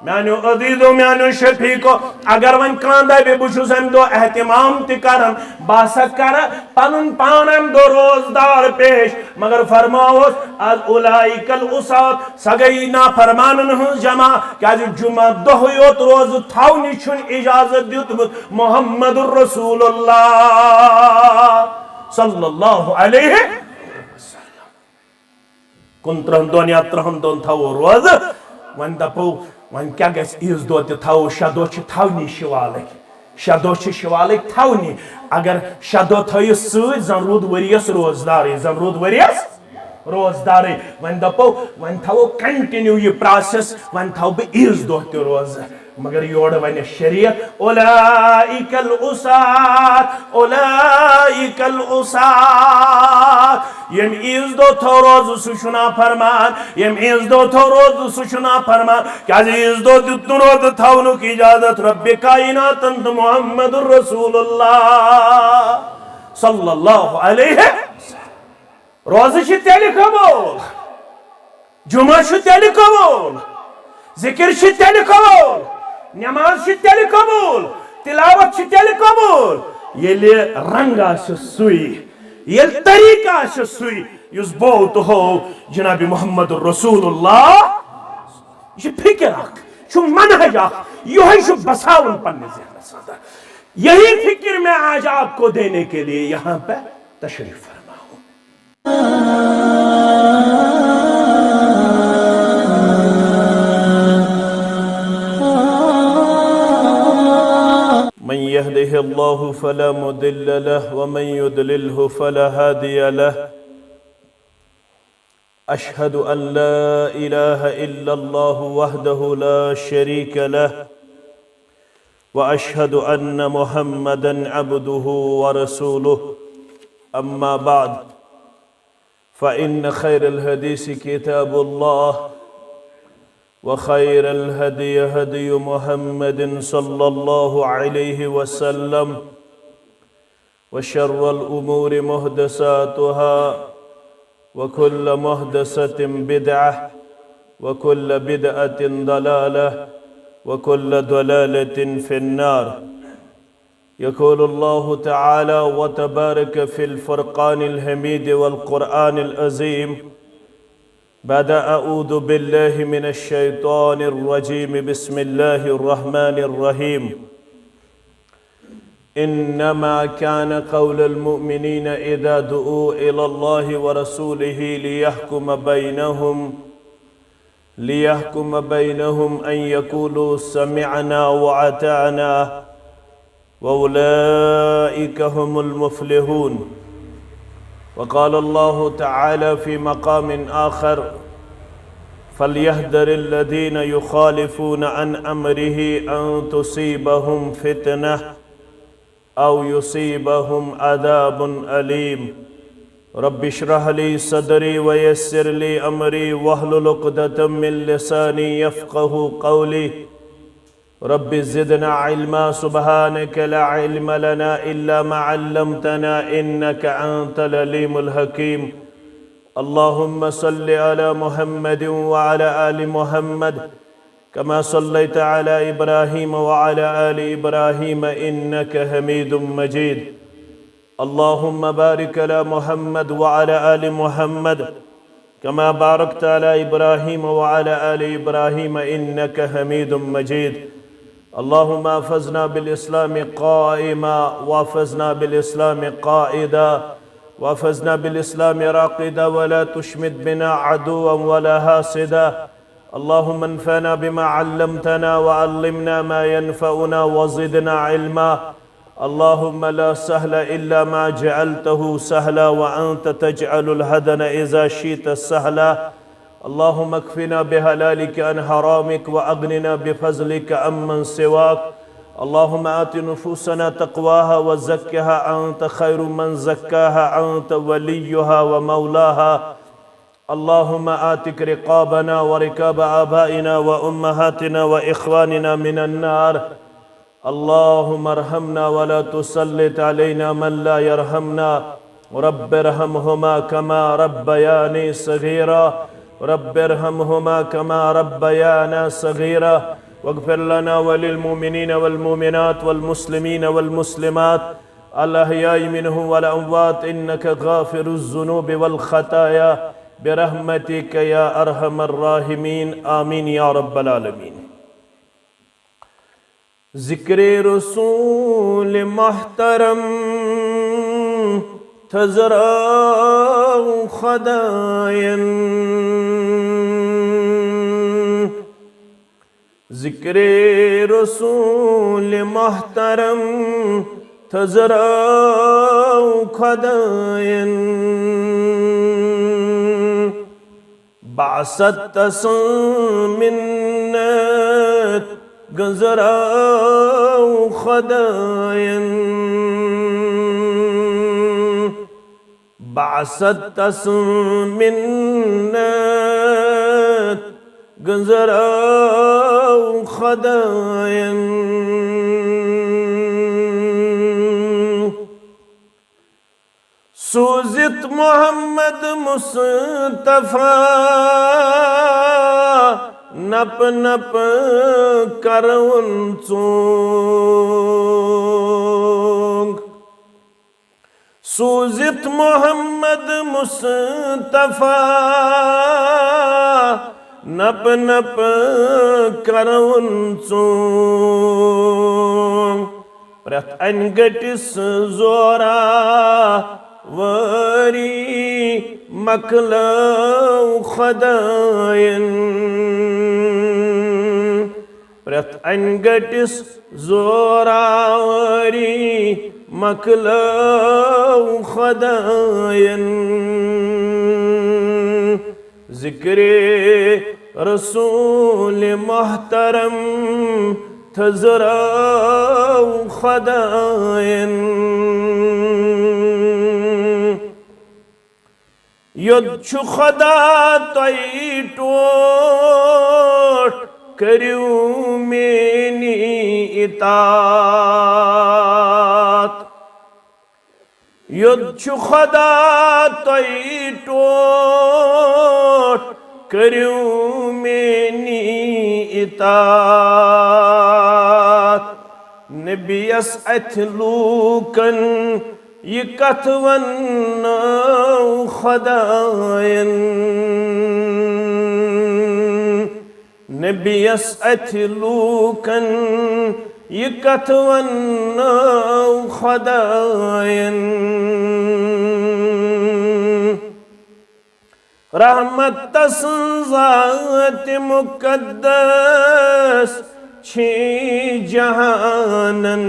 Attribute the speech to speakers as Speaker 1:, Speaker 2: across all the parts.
Speaker 1: میانو عزیزو میانو شفیقو اگر ون کاندہ بے بچوس ام دو احتمام تی کرن باسا کر پنن پان ام دو روزدار پیش مگر فرماؤس از اولائک الاسات سگئی نا فرمانن ہن جمع کیا جمعہ دو یوت روز تھاونی چھن اجازت دیت محمد الرسول اللہ صلی اللہ علیہ وسلم کنترہن دون یا ترہن دون تھاو روز ون دپو ون کیا گیس ایز دو تی تھاو شدو چھ تھاونی شوالک شدو چھ شوالک تھاونی اگر شدو تھوی سوی زن رود وریس روزداری زن رود وریس روزداری ون دپو ون تھاو کنٹینیو یہ پراسس ون تھاو بے ایز دو تی روز مگر یوڑ ون شریعت اولائک الاسات اولائک الاسات یم ایز دو تھو روز سوشنا فرمان یم ایز دو تھو روز سوشنا فرمان کیا ایز دو تن روز تھاونو کی اجازت رب کائنات انت محمد الرسول اللہ صلی اللہ علیہ روز چھ تیلی قبول جمعہ چھ تیلی قبول ذکر چھ تیلی قبول نماز چھ تیلی قبول تلاوت چھ تیلی قبول یلی رنگ آس سوئی یل طریقہ آس سوئی یس بوت ہو جناب محمد الرسول اللہ یہ فکر اخ چھو منہج اخ یہ چھو بساون پننے ذہن صدر یہی فکر میں آج آپ کو دینے کے لیے یہاں پہ تشریف فرما ہوں من يهده الله فلا مضل له ومن يضلله فلا هادي له أشهد أن لا إله إلا الله وحده لا شريك له وأشهد أن محمدا عبده ورسوله أما بعد فإن خير الحديث كتاب الله وخير الهدي هدي محمد صلى الله عليه وسلم وشر الأمور محدثاتها وكل محدثة بدعة وكل بدعة ضلالة وكل ضلالة في النار يقول الله تعالى وتبارك في الفرقان الحميد والقرآن العظيم بعد أعوذ بالله من الشيطان الرجيم بسم الله الرحمن الرحيم إنما كان قول المؤمنين إذا دعوا إلى الله ورسوله ليحكم بينهم أن يقولوا سمعنا وأطعنا وأولئك هم المفلحون وقال الله تعالى في مقام آخر فليحذر الذين يخالفون عن أمره أن تصيبهم فتنة أو يصيبهم عذاب أليم رب اشرح لي صدري ويسر لي أمري واحلل عقدة من لساني يفقه قولي رب زدنا علما سبحانك لا علم لنا إلا ما علمتنا إنك أنت العليم الحكيم اللهم صل على محمد وعلى آل محمد كما صليت على إبراهيم وعلى آل إبراهيم إنك حميد مجيد اللهم بارك على محمد وعلى آل محمد كما باركت على إبراهيم وعلى آل إبراهيم إنك حميد مجيد اللهم احفظنا بالإسلام قائما واحفظنا بالإسلام قائدا واحفظنا بالإسلام راقدا ولا تشمت بنا عدوا ولا حاسدا اللهم انفعنا بما علمتنا وعلمنا ما ينفعنا وزدنا علما اللهم لا سهل إلا ما جعلته سهلا وأنت تجعل الهدن إذا شئت سهلا اللهم اكفنا بحلالك عن حرامك وأغننا بفضلك عمن سواك اللهم آت نفوسنا تقواها وزكها أنت خير من زكاها أنت وليها ومولاها اللهم آتك رقابنا وركاب آبائنا وأمهاتنا وإخواننا من النار اللهم ارحمنا ولا تسلط علينا من لا يرحمنا رب ارحمهما كما ربياني صغيرا رب ارحمهما كما ربيانا صغيرا واغفر لنا وللمؤمنين والمؤمنات والمسلمين والمسلمات الأحياء منهم والأموات إنك غافر الذنوب والخطايا برحمتك يا أرحم الراحمين آمين يا رب العالمين. ذکر رسول محترم تزرع خداين، ذکر رسول محترم تزرع خداين، بعثت تسمنت گزرا خداين، بعثت تسمنت گزرا خداين، سوزت محمد مصطفى نپ نپ کرون چونگ، سوزت محمد مصطفى نپ نپ کرون چونگ، پرت انگٹس زورا وری مکلو خداين، پرت انگٹس زوراوری مکلو خداين، ذکر رسول محترم تزرع خداين، ید چھو خدا تئی ٹوٹ کریو مینی اطاعت، ید چھو خدا تئی ٹوٹ کریو مینی اطاعت، نبیس اتھ لوکن یہ کتھ ونو خداين، نبیس اتھ لوکن یہ کتھ ونو خداين، رحمت تسن ذات مقدس چھی جہانن،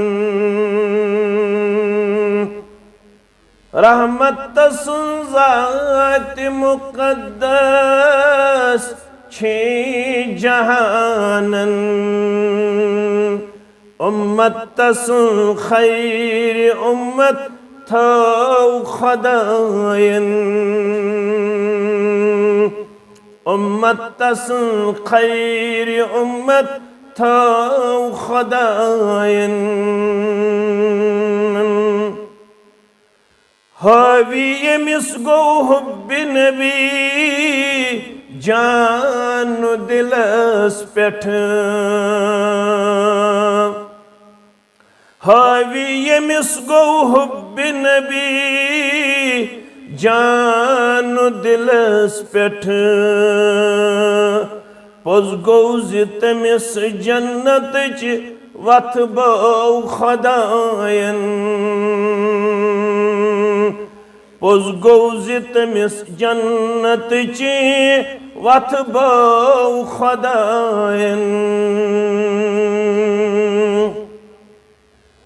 Speaker 1: رحمت تسن ذات مقدس چھی جہانن، امت تسن خیر امت تھو خداين، امت تسن خیر امت تھو خداين، حاوی یمس گو حب نبی جان دلس پٹھ، حاوی یمس گو حب نبی جان دلس پٹھ، پوز گو تمس جنت چ وتھ بو خداين، پوز گو تمس جنت چ وتھ بو خداين،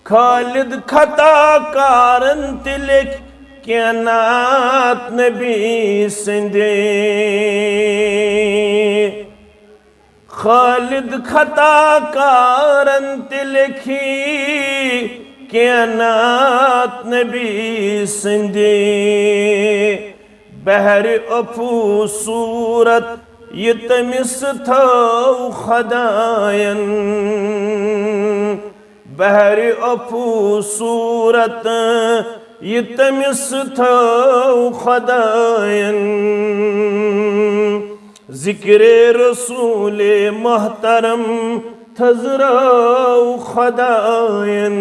Speaker 1: خالد خطا کارن تلک کینات نبی سندے، خالد خطا کارن تلکھی کینات نبی سندے، بہر افو صورت یہ تمس تھو خداين، بہر افو صورت یہ تمس تھو خداين، ذکر رسول محترم تھزرو خدائن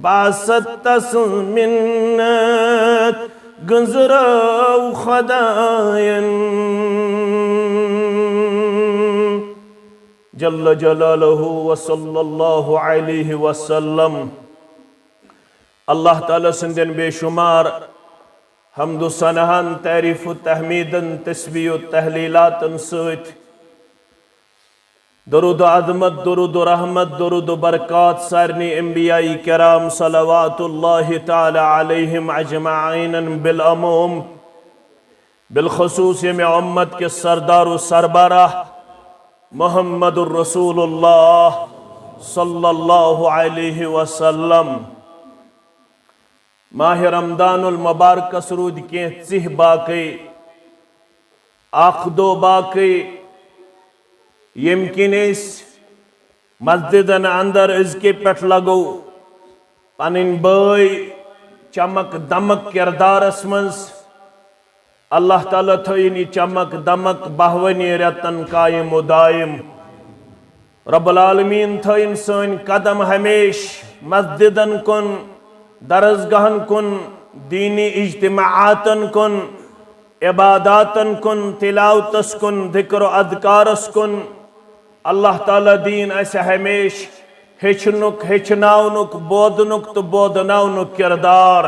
Speaker 1: باست تس منت گنزرو خدائن جل جلالہ وصلی اللہ علیہ وسلم اللہ تعالیٰ سندین بے شمار حمد و ثناءن تعریف و تحمیدن تسبیح و تحلیلاتن سوت درود و عظمت درود و رحمت درود و برکات سارنی انبیاء کرام صلوات اللہ تعالی علیہم اجمعین بالعموم بالخصوص میں امت کے سردار و سربراہ محمد الرسول اللہ صلی اللہ علیہ وسلم ماہ رمضان المبارک سرود کے چھ باقی دو باقی یمکن اس مسجدن اندر از کے پٹھ لگو پنن بھائی چمک دمک کردار اسمنز اللہ تعالیٰ تھینی چمک دمک بہونی رتن قائم و دائم رب العالمین تھین سن قدم ہمیش مسجدن کن درسگاہن کن دینی اجتماعاتن کن عباداتن کن تلاوتس کن ذکر و اذکارس کن اللہ تعالیٰ دین ایسے ہمیش ہچنک ہچناؤنک بودنک تو بودناؤنک کردار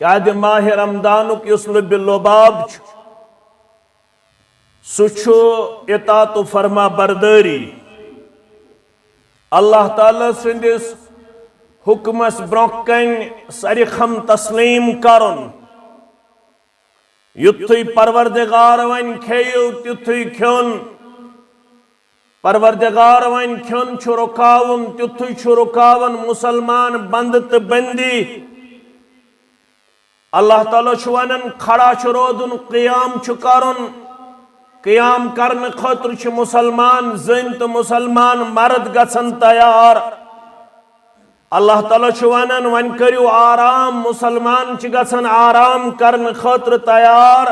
Speaker 1: کیا دے ماہ رمضانک یسلب اللباب سچو اطاعت و فرما برداری اللہ تعالیٰ سندس حکمس برکن سرخم تسلیم کرن یتھوی پروردگار ون کھیو تیتھوی کھون پروردگار ون کھون چھو رکاون تیتھوی چھو رکاون مسلمان بندت بندی اللہ تعالیٰ چھوانن کھڑا چھرودن قیام چھکارن قیام کرن خطر چھ مسلمان زن تو مسلمان مرد گسن تیار اللہ تعالیٰ چھوانن ون کریو آرام مسلمان چھ گسن آرام کرن خطر تیار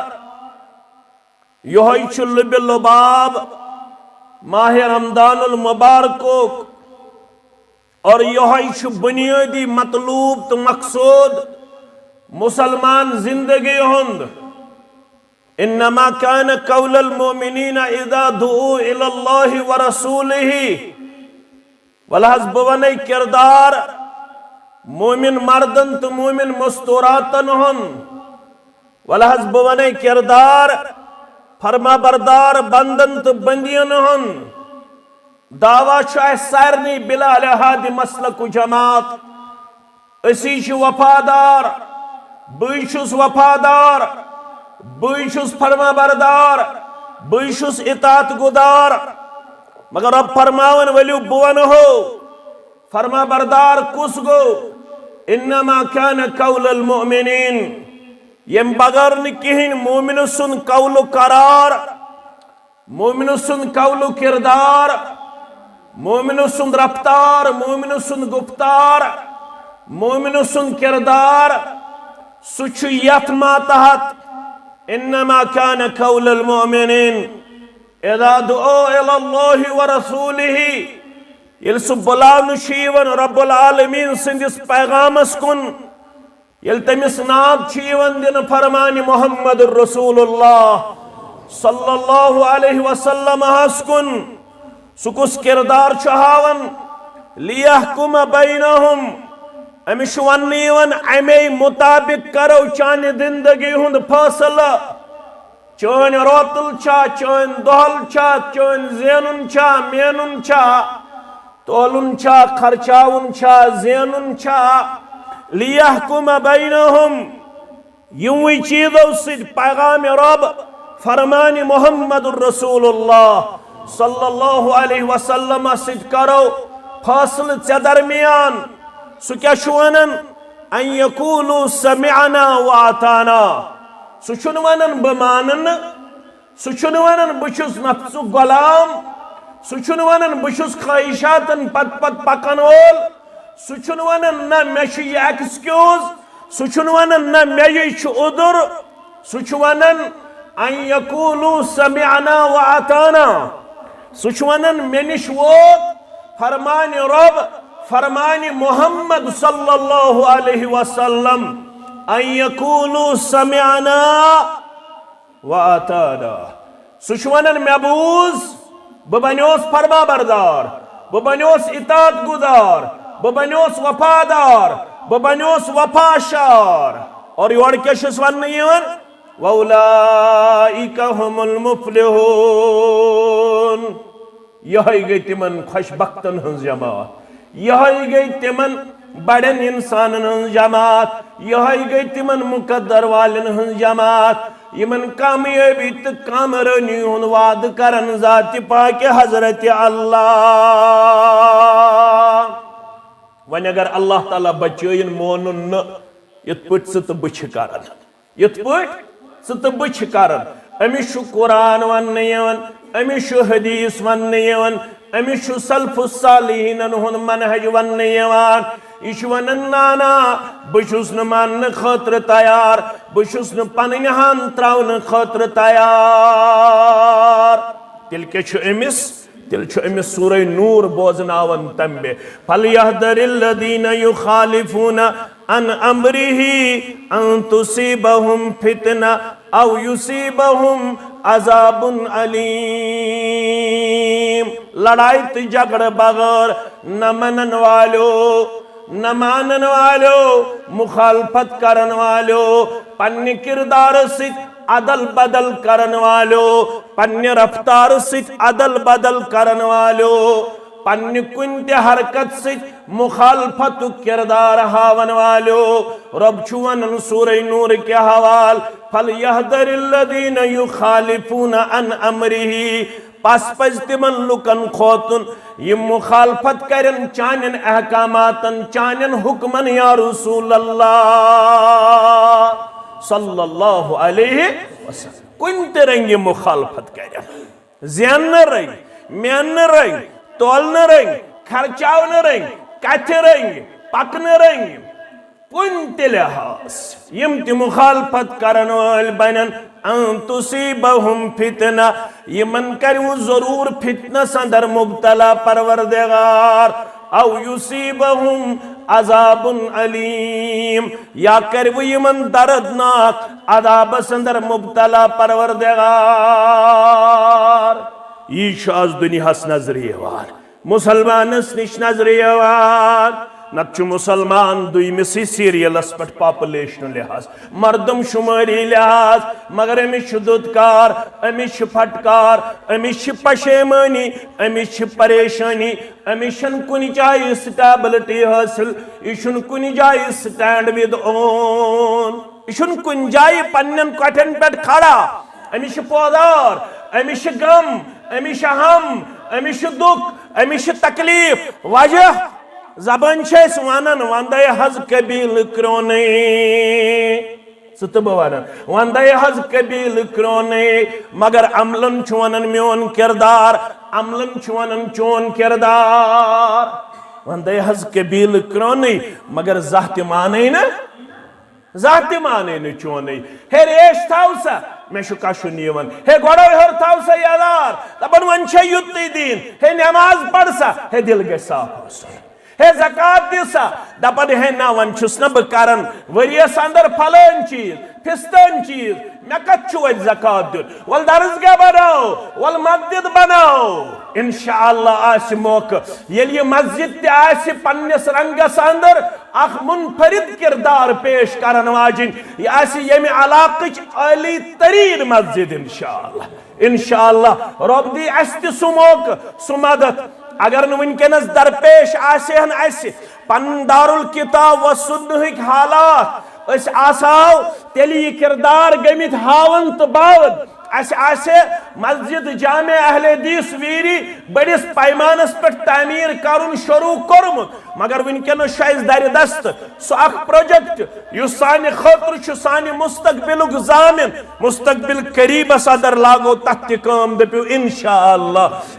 Speaker 1: یہی چھ لب لباب ماہ رمضان المبارکو اور یہی چھ بنیادی مطلوب تو مقصود مسلمان زندگی ہند انما كان قول المؤمنین اذا دعوا الى اللہ ورسولہ ولحظ بوانی کردار مومن مردن تو مومن مستوراتن ہن ولحظ بوانی کردار فرما بردار بندن تو بندین ہن دعویٰ شاہ سارنی بلا لحاظ مسلک و جماعت اسی چھ وفادار بوشس وفادار بوشس فرما بردار بوشس اطاعت گدار مگر اب فرماون ولیو بوان ہو فرما بردار کس گو انما كان قول المؤمنین یم بغیر نکہن مومن سن قول و قرار مومن سن قول و کردار مومن سن رفتار مومن سن گفتار مومن سن کردار سچ یت ماتحت انما كان قول المؤمنین اذا دعوا الى الله ورسوله یل سو بلاو شیون رب العالمین سندس پیغامس کن یل تمس ناب شیون دن فرمان محمد الرسول اللہ صلی اللہ علیہ وسلم ہس کن سکس کردار چہاون لیحکم بینہم امش ونیون امی مطابق کرو چان زندگی ہند فاصلہ چون روتل چھا چون دہل چھا چون زینن چھا مینن چھا تولن چھا خرچاون چھا زینن چھا لیحکم بینہم یوی چیزو سید پیغام رب فرمان محمد الرسول اللہ صلی اللہ علیہ وسلم سید کرو فاصل ژے درمیان سو کیا شوانن ان یقولو سمعنا واتانا سو چھنوانن بمانن سو چھنوانن بچس نفس غلام سو چھنوانن بچس خواہشاتن پت پت پکن وول سو چھنوانن نا میشی یہ ایکسکیوز سو چھنوانن نا میشی چھ ادر سو چھوانن ان یقولو سمعنا واتانا سچوانن میں نش ووت فرمان رب فرمان محمد صلی اللہ علیہ وسلم ان یقولوا سمعنا واتانا سچوانن میں بوز ببنیوس فرما بردار ببنیوس اطاعت گزار ببنیوس وفادار ببنیوس وفاشار اور یور کیشس ون یون وَأُولَئِكَ هُمُ الْمُفْلِحُونَ یہی گئی تمن خوشبختن ہنز جماعت یہی گئی تمن بڑن انسانن ہنز جماعت یہی گئی تمن مقدر والن ہنز جماعت یمن کامیابی تو کامرانی ہن وعد کرن ذات پاک حضرت اللہ ون اگر اللہ تعالیٰ بچین مونن یت پٹ ست بچ کرن یت پٹ ست بچ کرن امس قرآن ون امس حدیث ون امس سلف الصالحین ہن منہج ون یہ ونان نانا بہس مان خاطر تیار بہس پن ہان تراؤن خاطر تیار تیل کیا امس تیل امس سورہ نور بوزناون تمبے فَلْيَحْذَرِ الَّذِينَ يُخَالِفُونَ عَنْ أَمْرِهِ أَن تُصِيبَهُمْ فِتْنَةٌ أَوْ يُصِيبَهُمْ عَذَابٌ أَلِيمٌ لڑائی تو جھگڑ بغیر نہ منن والو نہ مانن والو مخالفت کرن والو پنی کردار ست عدل بدل کرن والو پنی رفتار ست عدل بدل کرن والو پنی کنت حرکت ست مخالفت کردار ہاون والو رب چوان سورہ نور کے حوال فَلْيَحْذَرِ الَّذِينَ يُخَالِفُونَ عَنْ أَمْرِهِ پس پز تمن لکن خوتن یہ مخالفت کرن چانن احکاماتن چانن حکمن یا رسول اللہ صلی اللہ علیہ وسلم کنت رنگ مخالفت کرن زین نہ رنگ مین نہ رنگ تول نہ رنگ خرچاو نہ رنگ کچھ رنگ پک نہ رنگ کنت لحاظ یم تی مخالفت کرن وال بنن ان تصیبہم فتنہ یمن کرو ضرور فتنہ سندر مبتلا پروردگار او یصیبہم عذاب علیم یا کرو یمن دردناک عذاب سندر مبتلا پروردگار یہ شاز دنیا ہس نظریہ وار مسلمان نش نظریہ وار نتچ مسلمان دوی مسی سیریلس پٹ پاپولیشن لحاظ مردم شماری لحاظ مگر امیش دودکار امیش پھٹکار امیش پشیمانی امیش پریشانی امیشن کنی جائی سٹیبلٹی حاصل ایشن کنی جائی سٹینڈ ود اون ایشن کن جائی پنن کٹن پٹ کھڑا امیش پودار امیش غم امیش ہم امیش دکھ امیش تکلیف وجہ زبان چھس وانن وندے حز قبیل کرونے ستبہ وانن وندے حز قبیل کرونے مگر عملن چونن میون کردار عملن چونن چون کردار وندے حز قبیل کرونے مگر ذات مانے نا ذات مانے نا چونے ہے ریش تھاوسا میں شکا شنیون ہے گوڑا ہر تھاوسا یادار تبن ونچہ یتی دین ہے نماز پڑھسا ہے دل گے صاف ہوسا ہے زکاة دیسا دپن ہے نا ون چھس نا بکارن وریس اندر پھلن چیز پھستن چیز میں کچھو اج زکاة دن والدرزگاہ بناو والمسجد بناو انشاءاللہ آس موقع یہ مسجد تی آس پنس رنگس اندر اخ منفرد کردار پیش کرن واجن یہ آس یمی علاقچ عالی ترین مسجد انشاءاللہ رب دی استی سو موقع سو مدد اگر نونکنس درپیش آسین ایسی پن دارالکتاب و سنہک حالات اس آساو تیلی کردار گمیت ہاون تو باود اس آسے مسجد جامع اہل حدیث ویری بڑیس پیمانس پر تعمیر کرن شروع کرمت مگر ونکنس شایز دار دست سو اخ پروجیکٹ یو سانی خطر چو سانی مستقبل ضامن مستقبل قریب صدر لاگو تحت کام دپیو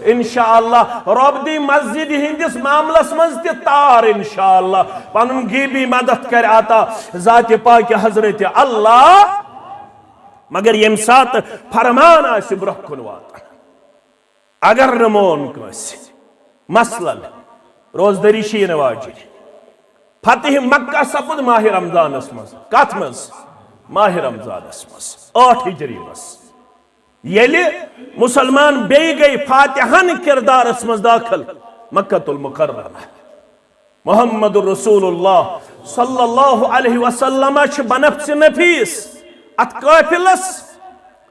Speaker 1: انشاءاللہ رب دی مسجد ہندس معاملس منزتی تار انشاءاللہ پانم گیبی مدد کر آتا ذات پاک حضرت اللہ مگر یم سات فرمان آسی برہ کن واتا اگر نمون کنس مثلا روزدری شین واجب فتح مکہ سپد ماہ رمضان اسمز کت مز ماہ رمضان اسمز 8 ہجری مز یلی مسلمان بی گئی فاتحن کردار اسمز داخل مکہ المکرمہ محمد رسول اللہ صلی اللہ علیہ وسلم بنفس نفیس ات قافلس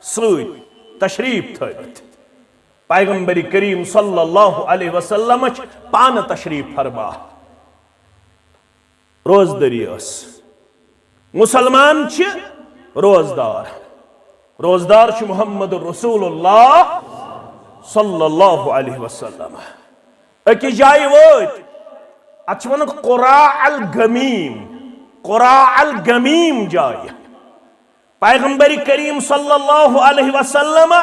Speaker 1: سوت تشریف تھوت پیغمبر کریم صلی اللہ علیہ وسلم پان تشریف فرما روزدری اس مسلمان روزدار روزدار محمد رسول اللہ صلی اللہ علیہ وسلم اکی جائی ووت اتھون قراء الگمیم جائے پیغمبر کریم صلی اللہ علیہ وسلم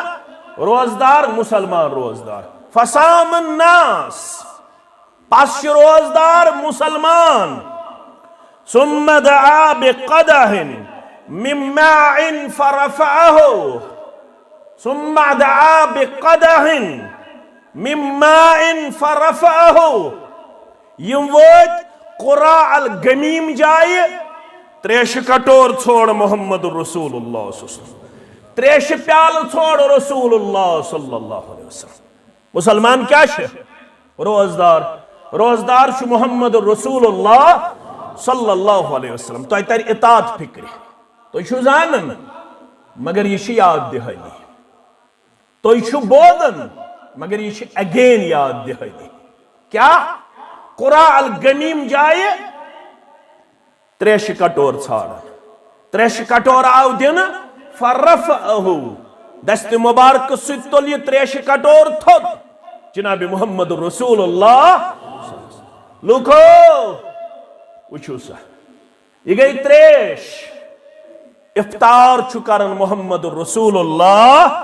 Speaker 1: روزدار مسلمان روزدار فصام الناس پس روزدار مسلمان ثم دعا بقدح من ماء فرفعه ثم دعا بقدح من ماء فرفعه یموت قراء الگمیم جائے تریش کٹور چھوڑ محمد رسول اللہ صلی اللہ علیہ وسلم تریش پیال چھوڑ رسول اللہ صلی اللہ علیہ وسلم مسلمان کیا روزدار روزدار محمد رسول اللہ صلی اللہ علیہ وسلم تو تر اطاعت فکری تو زانن مگر یہ یاد دہانی تو بودن مگر یہ اگین یاد دہانی کیا قراء الگمیم جائے تریش کٹور ژھانڈن تریش کٹور آو دن فرفعہو دست مبارک ست تل یہ تریش کٹور تھوت جناب محمد رسول اللہ لوکو وچھو سا یہ گئی تریش افطار چکرن محمد رسول اللہ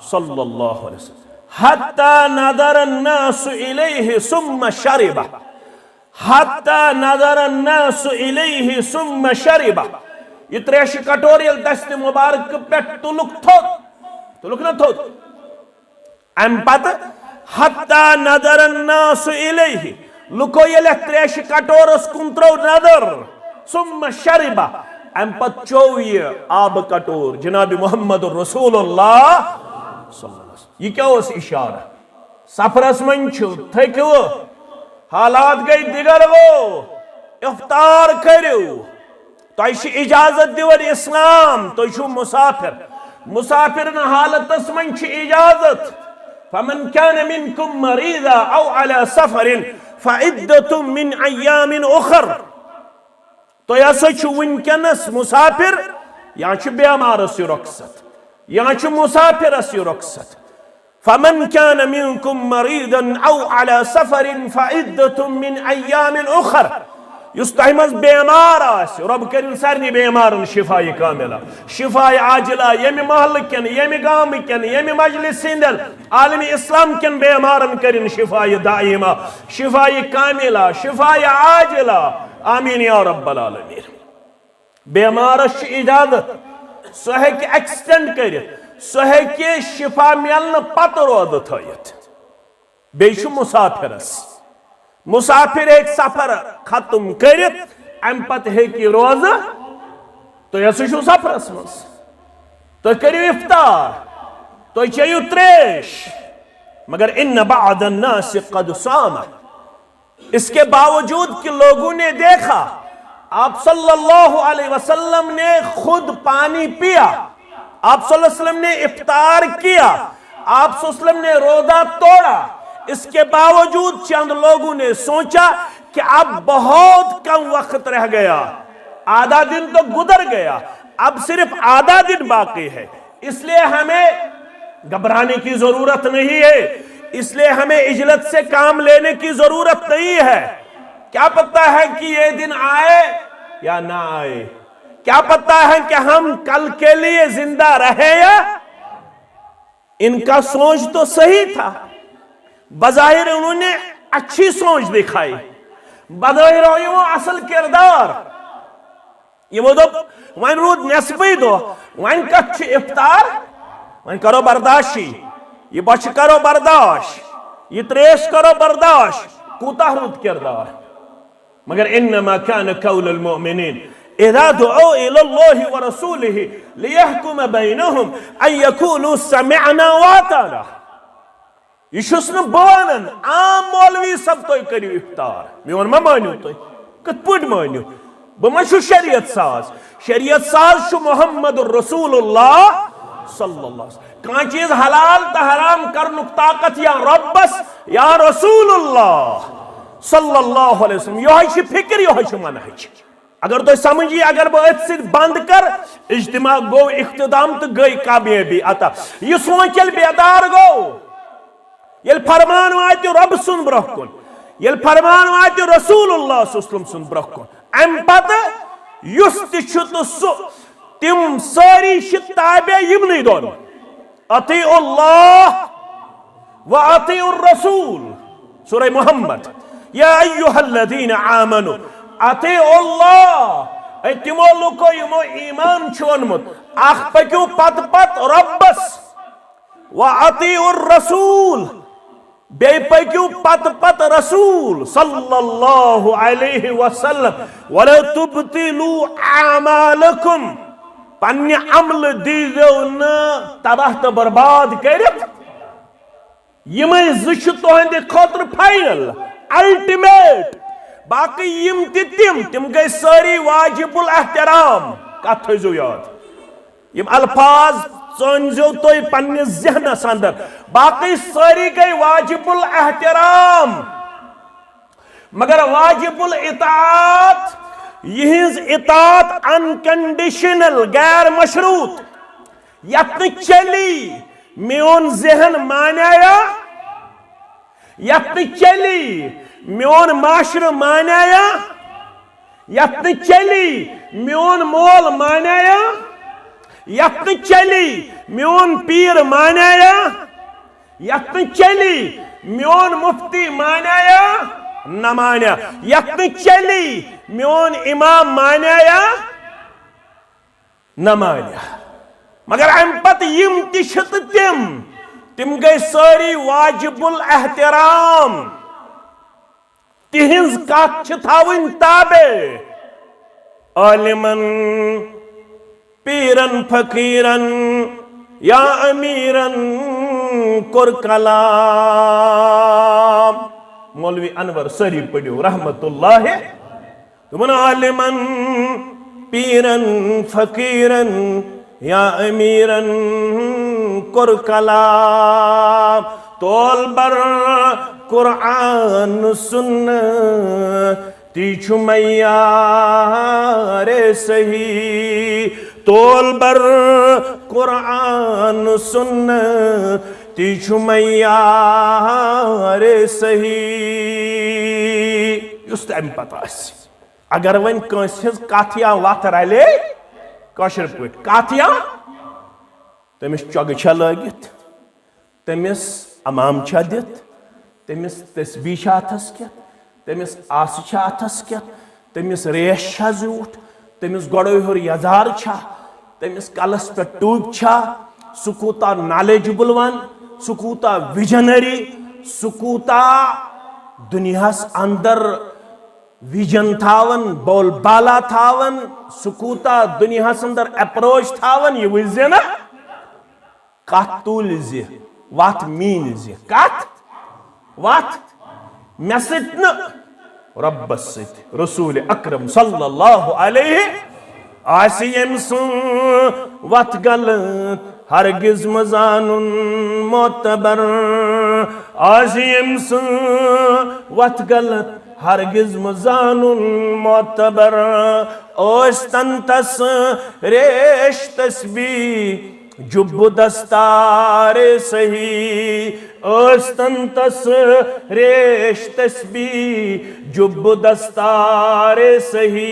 Speaker 1: صلی اللہ علیہ وسلم حتی نظر الناس الیہ ثم شربہ حتی نظر الناس الیہ ثم شربہ یہ تریش کٹوریل دست مبارک پیٹ تلک نہ تھوت ام پت حتی نظر الناس الیہ لکو یہ تریش کٹورس کنترو نظر ثم شربہ ام پت چوئی آب کٹور جناب محمد رسول اللہ صلی اللہ علیہ وسلم یہ کیا اس اشارہ سفرس من چھو تھکو حالات گئی دیگر وہ افطار کریو تو ایشی اجازت دیور اسلام تو ایشو مسافر نا حالت اسمن چھ اجازت فمن کان منکم مریضا او علی سفر فعدت من ایام اخر تو ایسا چھو ونکنس مسافر یہاں چھو بیمار اسی رخصت یہاں چھو مسافر اسی رخصت فمن كان منكم مريضا او على سفر فعدة من ايام اخر يستحمز بیمار آس رب کرن سارنی بیمارن شفای کاملہ شفای عاجلہ یمی محل کن یمی گام کن یمی مجلس سندل عالم اسلام کن بیمارن کرن شفای دائمہ شفای کاملہ شفای عاجلہ آمین یا رب العالمین بیمارش اجازت سو ہے کہ ایکسٹینڈ کرت سو ہے کہ شفا ملن پت رود تھیت بیش مسافرس مسافر ایک سفر ختم کرت ام پت ہے کہ روز تو یہ سو سفرس مز تو کریو افطار تو چیو تریش مگر ان بعض الناس قد صام اس کے باوجود کہ لوگوں نے دیکھا آپ صلی اللہ علیہ وسلم نے خود پانی پیا آپ صلی اللہ علیہ وسلم نے افطار کیا آپ صلی اللہ علیہ وسلم نے روزہ توڑا اس کے باوجود چند لوگوں نے سوچا کہ اب بہت کم وقت رہ گیا آدھا دن تو گزر گیا اب صرف آدھا دن باقی ہے اس لیے ہمیں گھبرانے کی ضرورت نہیں ہے اس لیے ہمیں عجلت سے کام لینے کی ضرورت نہیں ہے کیا پتہ ہے کہ یہ دن آئے یا نہ آئے کیا پتہ ہے کہ ہم کل کے لیے زندہ رہے یا ان کا سوچ تو صحیح تھا بظاہر انہوں نے اچھی سوچ دکھائی بظاہر وہ اصل کردار یہ وہ دو وائن رود نسبی دو وائن کچھ افطار وائن کرو برداشی یہ بچ کرو برداشت، یہ تریش کرو برداشت، کوتاہ رود کردار. مگر انما كان قول المؤمنين اذا دعوا الى الله ورسوله ليحكم بينهم ان يقولوا سمعنا واطعنا. یہ چھس نہ بانن عام مولوی سب تو کریو افطار میون ما مانیو تو کت پٹ مانیو بہ چھو شریعت ساز. شریعت ساز چھو محمد رسول اللہ صلی اللہ علیہ وسلم. کان چیز حلال تا حرام کرنک طاقت یا ربس یا رسول اللہ صلی اللہ علیہ وسلم. یہ چھ فکر یہ چھ منہج. اگر تو سمجھی اگر بہ ات ست بند کر اجتماع گو اختتام تو گئی کامیابی عطا. یہ سوچل بیدار گو یل فرمان وات رب سن برہ کن، یل فرمان وات رسول اللہ صلی اللہ علیہ وسلم سن برہ کن. ام پتہ یس تہ سو تم ساری تابع یمنی دون اطیعوا اللہ و اطیعوا الرسول. سورہ محمد یا ایہا الذین آمنوا اطیعوا اللہ. اے تمو لوکو یمو ایمان چھونمت اخ پکیو پت پت ربس و اطیعوا الرسول بے پکیو پت پت رسول صلی اللہ علیہ وسلم. ولا تبطلوا اعمالکم پنہ عمل دیزو نا تباہ تو برباد کرت. یمے زچ تہندِ خاطر فائنل الٹیمیٹ. باقی یم تم گئی ساری واجب الاحترام. کت تھیزو یاد یم الفاظ ژٲنزو تُہۍ پننِس ذہنس اندر. باقی ساری گئی واجب الاحترام. مگر واجب الاطاعت یہنز اطاعت انکنڈیشنل غیر مشروط. یت چلی میون ذہن مانایا، یت چلی میون معاشر مانایا، یت چلی میون مول مانایا، یت چلی میون پیر مانایا، یت چلی میون مفتی مانایا نہ مانیا، یت چلی میون امام مانایا نہ مانیا. مگر ام پت یم تشت تم گئی ساری واجب الاحترام. تہنز کت چھ تھاون تابع. عالمن پیرن فقیرن یا امیرن کر کلام. مولوی انور سری پڑھو رحمت اللہ. تمن عالمن پیرن فقیرن یا امیرن کر کلام. تول بر قرآن سن تی چھ معیار صحیح. تول بر قرآن سن تی چھ معیار صحیح. یس تہ ام پتہ آسہِ اگر ون کٲنٛسہِ ہٕنٛز کتھ یا وتھ رلے کٲشِر پٲٹھۍ کتھ یا تٔمِس چۄگہٕ چھےٚ لٲگِتھ، تٔمِس امام چھےٚ دِتھ، تٔمِس تسبیح چھےٚ اتھس کٮ۪تھ، تٔمِس آسہٕ چھےٚ اتھس کٮ۪تھ، تٔمِس ریش چھےٚ زیوٗٹھ، تٔمِس گۄڈٕ ہیوٚر یزار چھا، تٔمِس کلس پٮ۪ٹھ ٹوٗپۍ چھا. سُہ کوٗتاہ نالیجبل ون، سُہ کوٗتاہ وِجنری، سُہ کوٗتاہ دُنیاہس اندر ویجن تھاون، بول بالا تھاون، سُہ کوٗتاہ دُنیاہس اندر اپروچ تھاون. یہ وٕچھ زِ نا کتھ تُلۍ زِ وتھ میٖنۍ زِ کتھ وتھ مےٚ سۭتۍ نہٕ رۄبس سۭتۍ. رسول اکرم صلی اللہ علیہ آسہِ ییٚمہِ سٕنٛز وتھ غلط ہرگز مہ زانُن معتبر. آسہِ ییٚمہِ سٕنٛز وتھ غلط ہرگز مہ زانُن معتبر. ٲسۍتن تس ریش تسبیح جُب دستار صحیح. ٲسۍتن تس ریش تسبیح جُب دستار صحیح.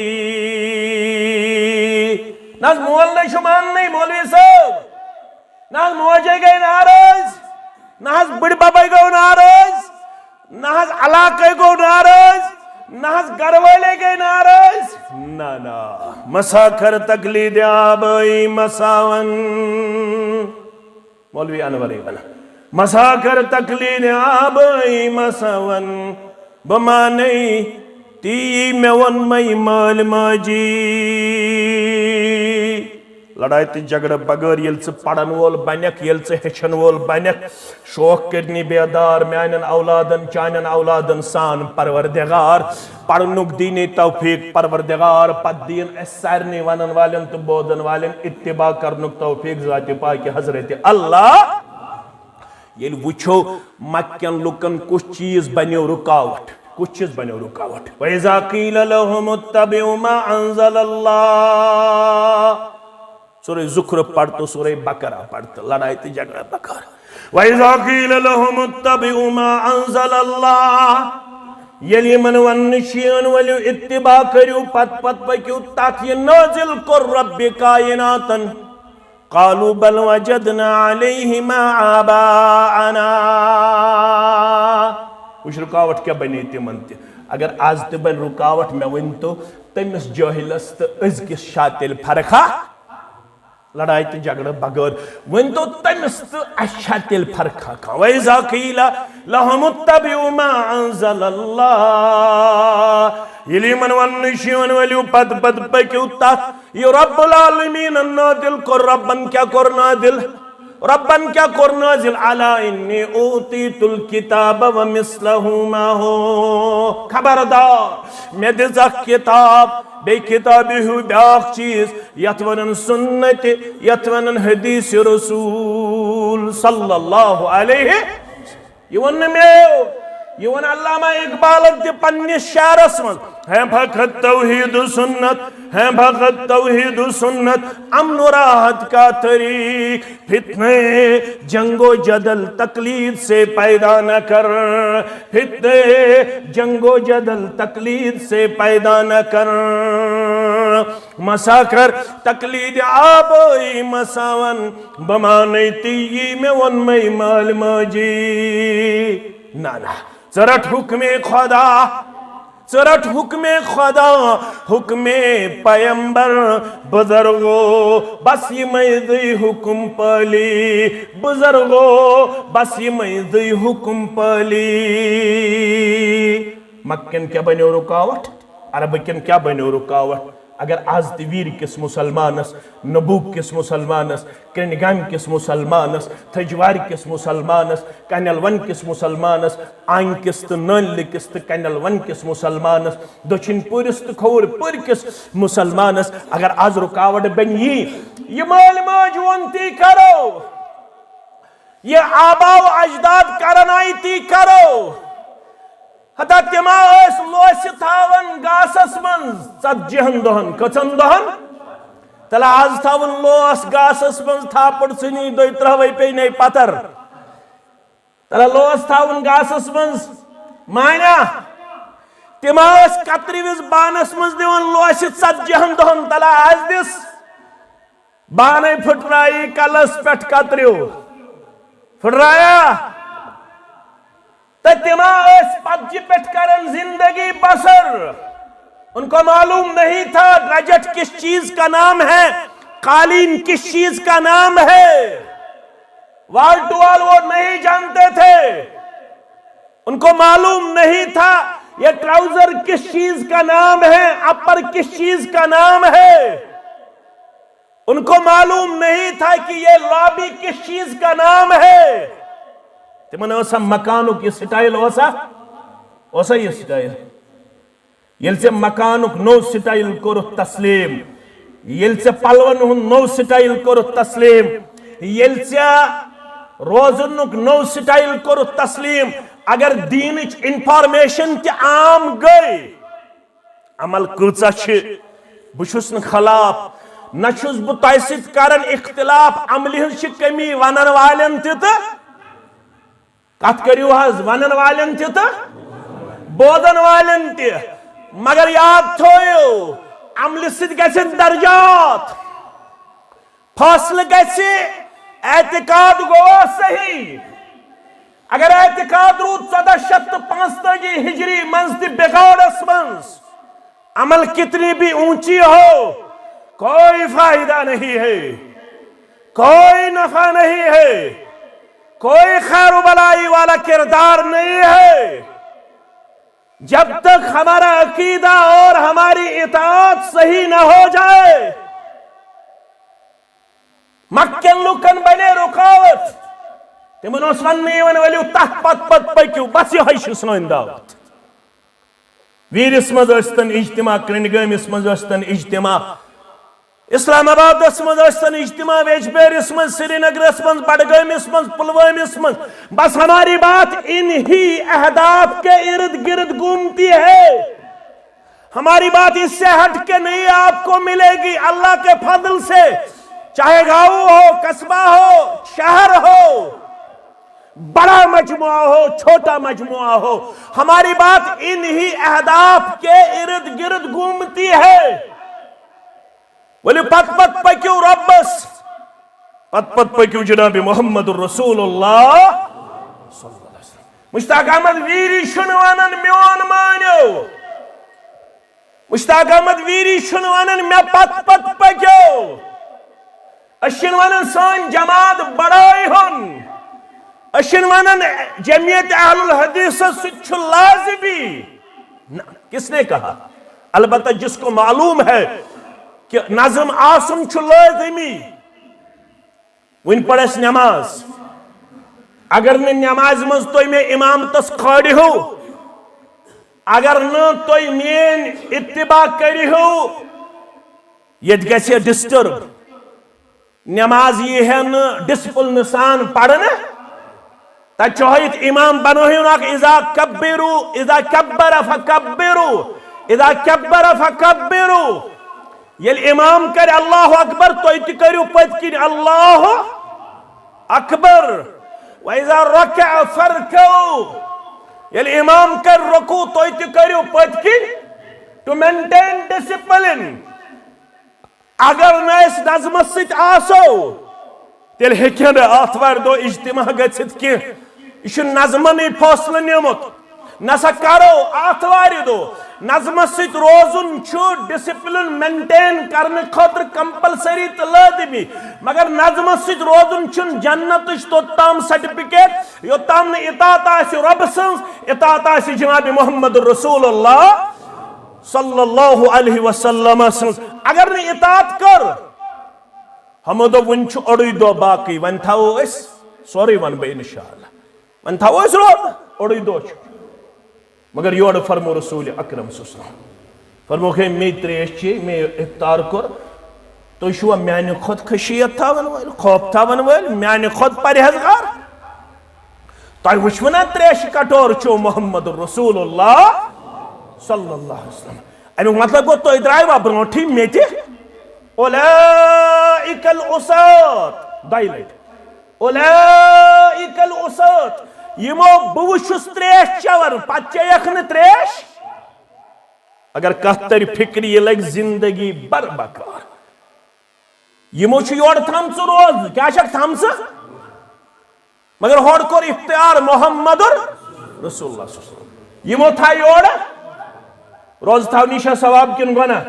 Speaker 1: نہ مول نہ چھُ ماننٕے مولوی صٲب، نہ موجے گئی ناراض، نہ بڑ ببے گو ناراض، نہ علاقے گو ناراض، نہ گھر والے گئی ناراض. نہ مسا کر تقلید آبائی مساون. مولوی انور ون مساکر تقلید آبائی مساون بمانی تی میں ون مئی مال ماجی لڑائی تی جگڑ بغیر یل سے پڑھن وول بنک یل سے ہچن وول بنک شوق کرنی بیدار میانن اولادن چانن اولادن سان پروردگار پڑھنک دینی توفیق پروردگار پت دین اس سارنی ونن والن تو بودن والن اتباع کرنک توفیق ذات پاک حضرت اللہ یل وچھو مکین لکن کچھ چیز بنیو رکاوٹ کچھ چیز بنیو رکاوٹ وَإِذَا قِيلَ لَهُمُ اتَّبِعُوا مَا أَنزَلَ اللَّهُ سورہ زخرف پڑھتو سورہ بقرہ پڑھتو لڑائی تی جگڑا بقرہ وَإِذَا قِيلَ لَهُمُ اتَّبِعُوا مَا أَنزَلَ اللَّهُ یلی من ونشین ولیو اتباع کریو پت پکیو تاکہ نازل کر رب کائناتن قالوا بل وجدنا علیہ ما آباءنا کچھ رکاوٹ کیا بنی تی منتی اگر آز تی بن رکاوٹ میں ونتو تمس جاہلست ازکس شاتل فرقہ لڑائی تی جگڑ بغیر ونتو تمس اشاتل فرقہ کھا وَإِذَا قِيلَ لَهُمُ اتَّبِعُوا مَا أَنزَلَ اللَّهُ یلی من ونشیون ولیو پد پکیو تات یہ رب العالمین نادل کر ربن کیا کر نادل ربن کیا کر نازل علا انی اوتیت الکتاب ومثلہ ما ہو خبردار میں دزا کتاب بے کتابی ہو بیاق چیز یتونن سنت یتونن حدیث رسول صلی اللہ علیہ یہ ون میں یہ ون علامہ اقبال تی پنی شعرس من ہے بھقت توحید سنت ہے بھقت توحید سنت امن و راحت کا طریق فتنے جنگ و جدل تقلید سے پیدا نہ کر فتنے جنگ و جدل تقلید سے پیدا نہ کر مساکر تقلید آبائی مساون بمانی تی میں ون مئی مال ماجی نانا چرٹ حکم خدا چرٹ حکم خدا حکم پیمبر بزرگو بس یہ میدی حکم پالی بزرگو بس یہ میدی حکم پالی مکن کیا بنیو رکاوٹ عربکن کیا بنیو رکاوٹ اگر آز ویر کس مسلمانس نبوک کس مسلمانس کرنگام کس مسلمانس تھجوار کس مسلمانس کنل ون کس مسلمانس آئین کس تو نل کس تو کنل ون کس مسلمانس دچن پورس تو کھور پور کس مسلمانس اگر آز رکاوٹ بنی یہ مال ماج ونتی کرو یہ آبا و اجداد کرنائی تی کرو حتا تما اس لوس تھاون گاسس من ژتجہن دہن کچن دہن تلا آز تھاون لوس گاسس من تھاپڑ ژھنی دوی ترہوے پینے پتر تلا لوس تھاون گاسس من مانا تما اس کتری وز بانس من دیون لوس ژتجہن دہن تلا آز دس بانے پھٹرائی کلس پٹھ کتریو پھٹرایا تما اس پجی پٹ کرن زندگی بسر ان کو معلوم نہیں تھا رجٹ کس چیز کا نام ہے قالین کس چیز کا نام ہے وال ٹو وال وہ نہیں جانتے تھے ان کو معلوم نہیں تھا یہ ٹراؤزر کس چیز کا نام ہے اپر کس چیز کا نام ہے ان کو معلوم نہیں تھا کہ یہ لابی کس چیز کا نام ہے تمہیں اوسا مکانک یہ سٹائل اوسا یہ سٹائل یل سے مکانک نو سٹائل کرو تسلیم یل سے پلون ہن نو سٹائل کرو تسلیم یل سے روزنک نو سٹائل کرو تسلیم اگر دینچ انفارمیشن تی عام گئی عمل کرچا چھ بچھس ن خلاف نچھس بہ تۄہہِ سۭتۍ کرن اختلاف عملہِ ہٕنٛز چھِ کمی ونن والٮ۪ن تہِ تہٕ کت کریو حض ونن والن تہ تو بودن والن تہ مگر یاد تھویو عمل ست گژھن درجات فاصلہ گژھِ اعتقاد گو صحیح اگر اعتقاد روٗد 1445 ہجری منز تہ بگاڑس منز عمل کتنی بھی اونچی ہو کوئی فائدہ نہیں ہے کوئی نفع نہیں ہے کوئی خیر و بلائی والا کردار نہیں ہے جب تک ہمارا عقیدہ اور ہماری اطاعت صحیح نہ ہو جائے. مکن لکن بنے رکاوٹ تمن اس وننے ولو تحت پت پکیو بس یہ سن دعوت. ویرس مز ٲسۍتن اجتماع کرنگامس مز ٲسۍتن اجتماع اسلام آبادس مز ٲسۍتن اجتماع ویجبیرس مز سری نگرس مز بڈگامس مز پلوامس مز بس ہماری بات انہی اہداف کے ارد گرد گھومتی ہے. ہماری بات اس سے ہٹ کے نہیں آپ کو ملے گی اللہ کے فضل سے. چاہے گاؤں ہو قصبہ ہو شہر ہو بڑا مجموعہ ہو چھوٹا مجموعہ ہو ہماری بات انہی اہداف کے ارد گرد گھومتی ہے. ولی پت پکیو ربس پت پکیو جناب محمد الرسول اللہ صلی اللہ علیہ وسلم. مشتاق احمد ویری شنوانن میون مانیو. مشتاق احمد ویری شنوانن میں پت پکیو. اشن ونن سان جماعت بڑائی ہن. اشن ونن جمعیت اہل الحدیث سے لازمی. کس نے کہا؟ البتہ جس کو معلوم ہے کہ نظم آسن لازمی ون پڑھس نماز اگر نے نماز مز تو میں امام تس کھڑی ہو اگر نہ تو مین اتباع کری ہو یہ گھے ڈسٹرب. نماز یہ ہے نا ڈسپلن سان پڑھنا تچوہیت امام بنوہن اک اذا کبرو اذا کبر فکبرو اذا کبر فکبرو. یل امام کر اللہ اکبر تو تی کرو پتکن اللہ اکبر. وَإِذَا رَكَعَ فَرْكَوْا یل امام کر رکو تو تی کرو پتکن to maintain discipline. اگر نس نظم ست آسو تیل ہیکن آتوار دو اجتماع گھت کی یہ نظمن فاصلہ نیمت نسا کرو آتوار دو نظم ست روزن ڈسپلن مینٹین کرنے خاطر کمپلسری تو لازمی مگر نظم ست روزن جنت توتام سرٹیفکیٹ یوتام اطاعت آسی رب سنز اطاعت آسی جناب محمد رسول اللہ صلی اللہ علیہ وسلم. اگر نے اطاعت کر ہم دو ونچ اڑی دو باقی ون تھاو اس سوری ون بے انشاءاللہ ون تھاو اس رو اڑی دو مگر یوڑ فرمو رسول اکرم صلی اللہ علیہ وسلم فرمو کہ میں تریش چی میں افطار کر تو شو میانی خود خشیت تھاون ویل خوف تھاون ویل میانی خود پرہیزگار تو وچونا تریش کٹور چو محمد رسول اللہ صلی اللہ علیہ وسلم. امیک مطلب گو تو ادرائی برونٹھی میٹی اولئیک العصات دائی لیٹ اولئیک العصات یمو بوشس تریش چور پچے یخن تریش اگر کہتر فکری یہ لگ زندگی بربکار یمو چھ یوڑ تھمس روز کیا شک تھمس مگر ہوڑ کور اختیار محمد رسول اللہ صلی اللہ علیہ وسلم. یمو تھا یوڑ روز تھاو نیشا ثواب کن گنا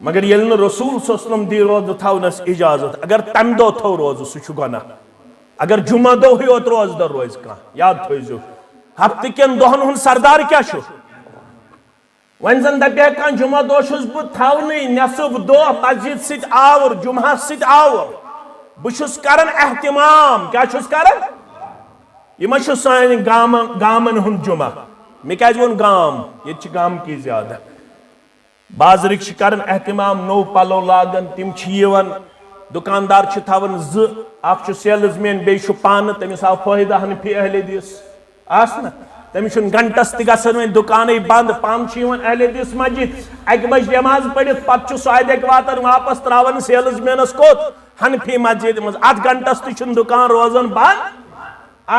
Speaker 1: مگر یلن رسول صلی اللہ علیہ وسلم دی روز تھاو نس اجازت اگر تم دو تھو روز سو گنا اگر جمعہ دو ہی ہوت روز در روز کا یاد تھوئیزو ہفتے کن دوہن ہن سردار کیا شو ونزن دبیا کان جمعہ دو شس بو تھاو نہیں نصب دو مسجد سیت آور جمعہ سیت آور بشس کرن احتمام کیا شس کرن یہ مشو سائن گامن ہن جمعہ میں کیا جون گام یہ چھ گام کی زیادہ باز رکش کرن احتمام نو پلو لاگن تم چھیون دکاندار چھ تھاون ز اخ چھ سیلز مین بے چھ پان تمس آو فائدہ ہن پھی اہل حدیث آسنا تمس چھ گھنٹس تہ گژھن وین دکانے بند پان چھیون اہل حدیث مسجد اک بج نماز پڑھت پت چھ سایدک واتن واپس تراون سیلز مینس کوت ہن پھی مسجد مز ات گھنٹس تہ چھ دکان روزن بند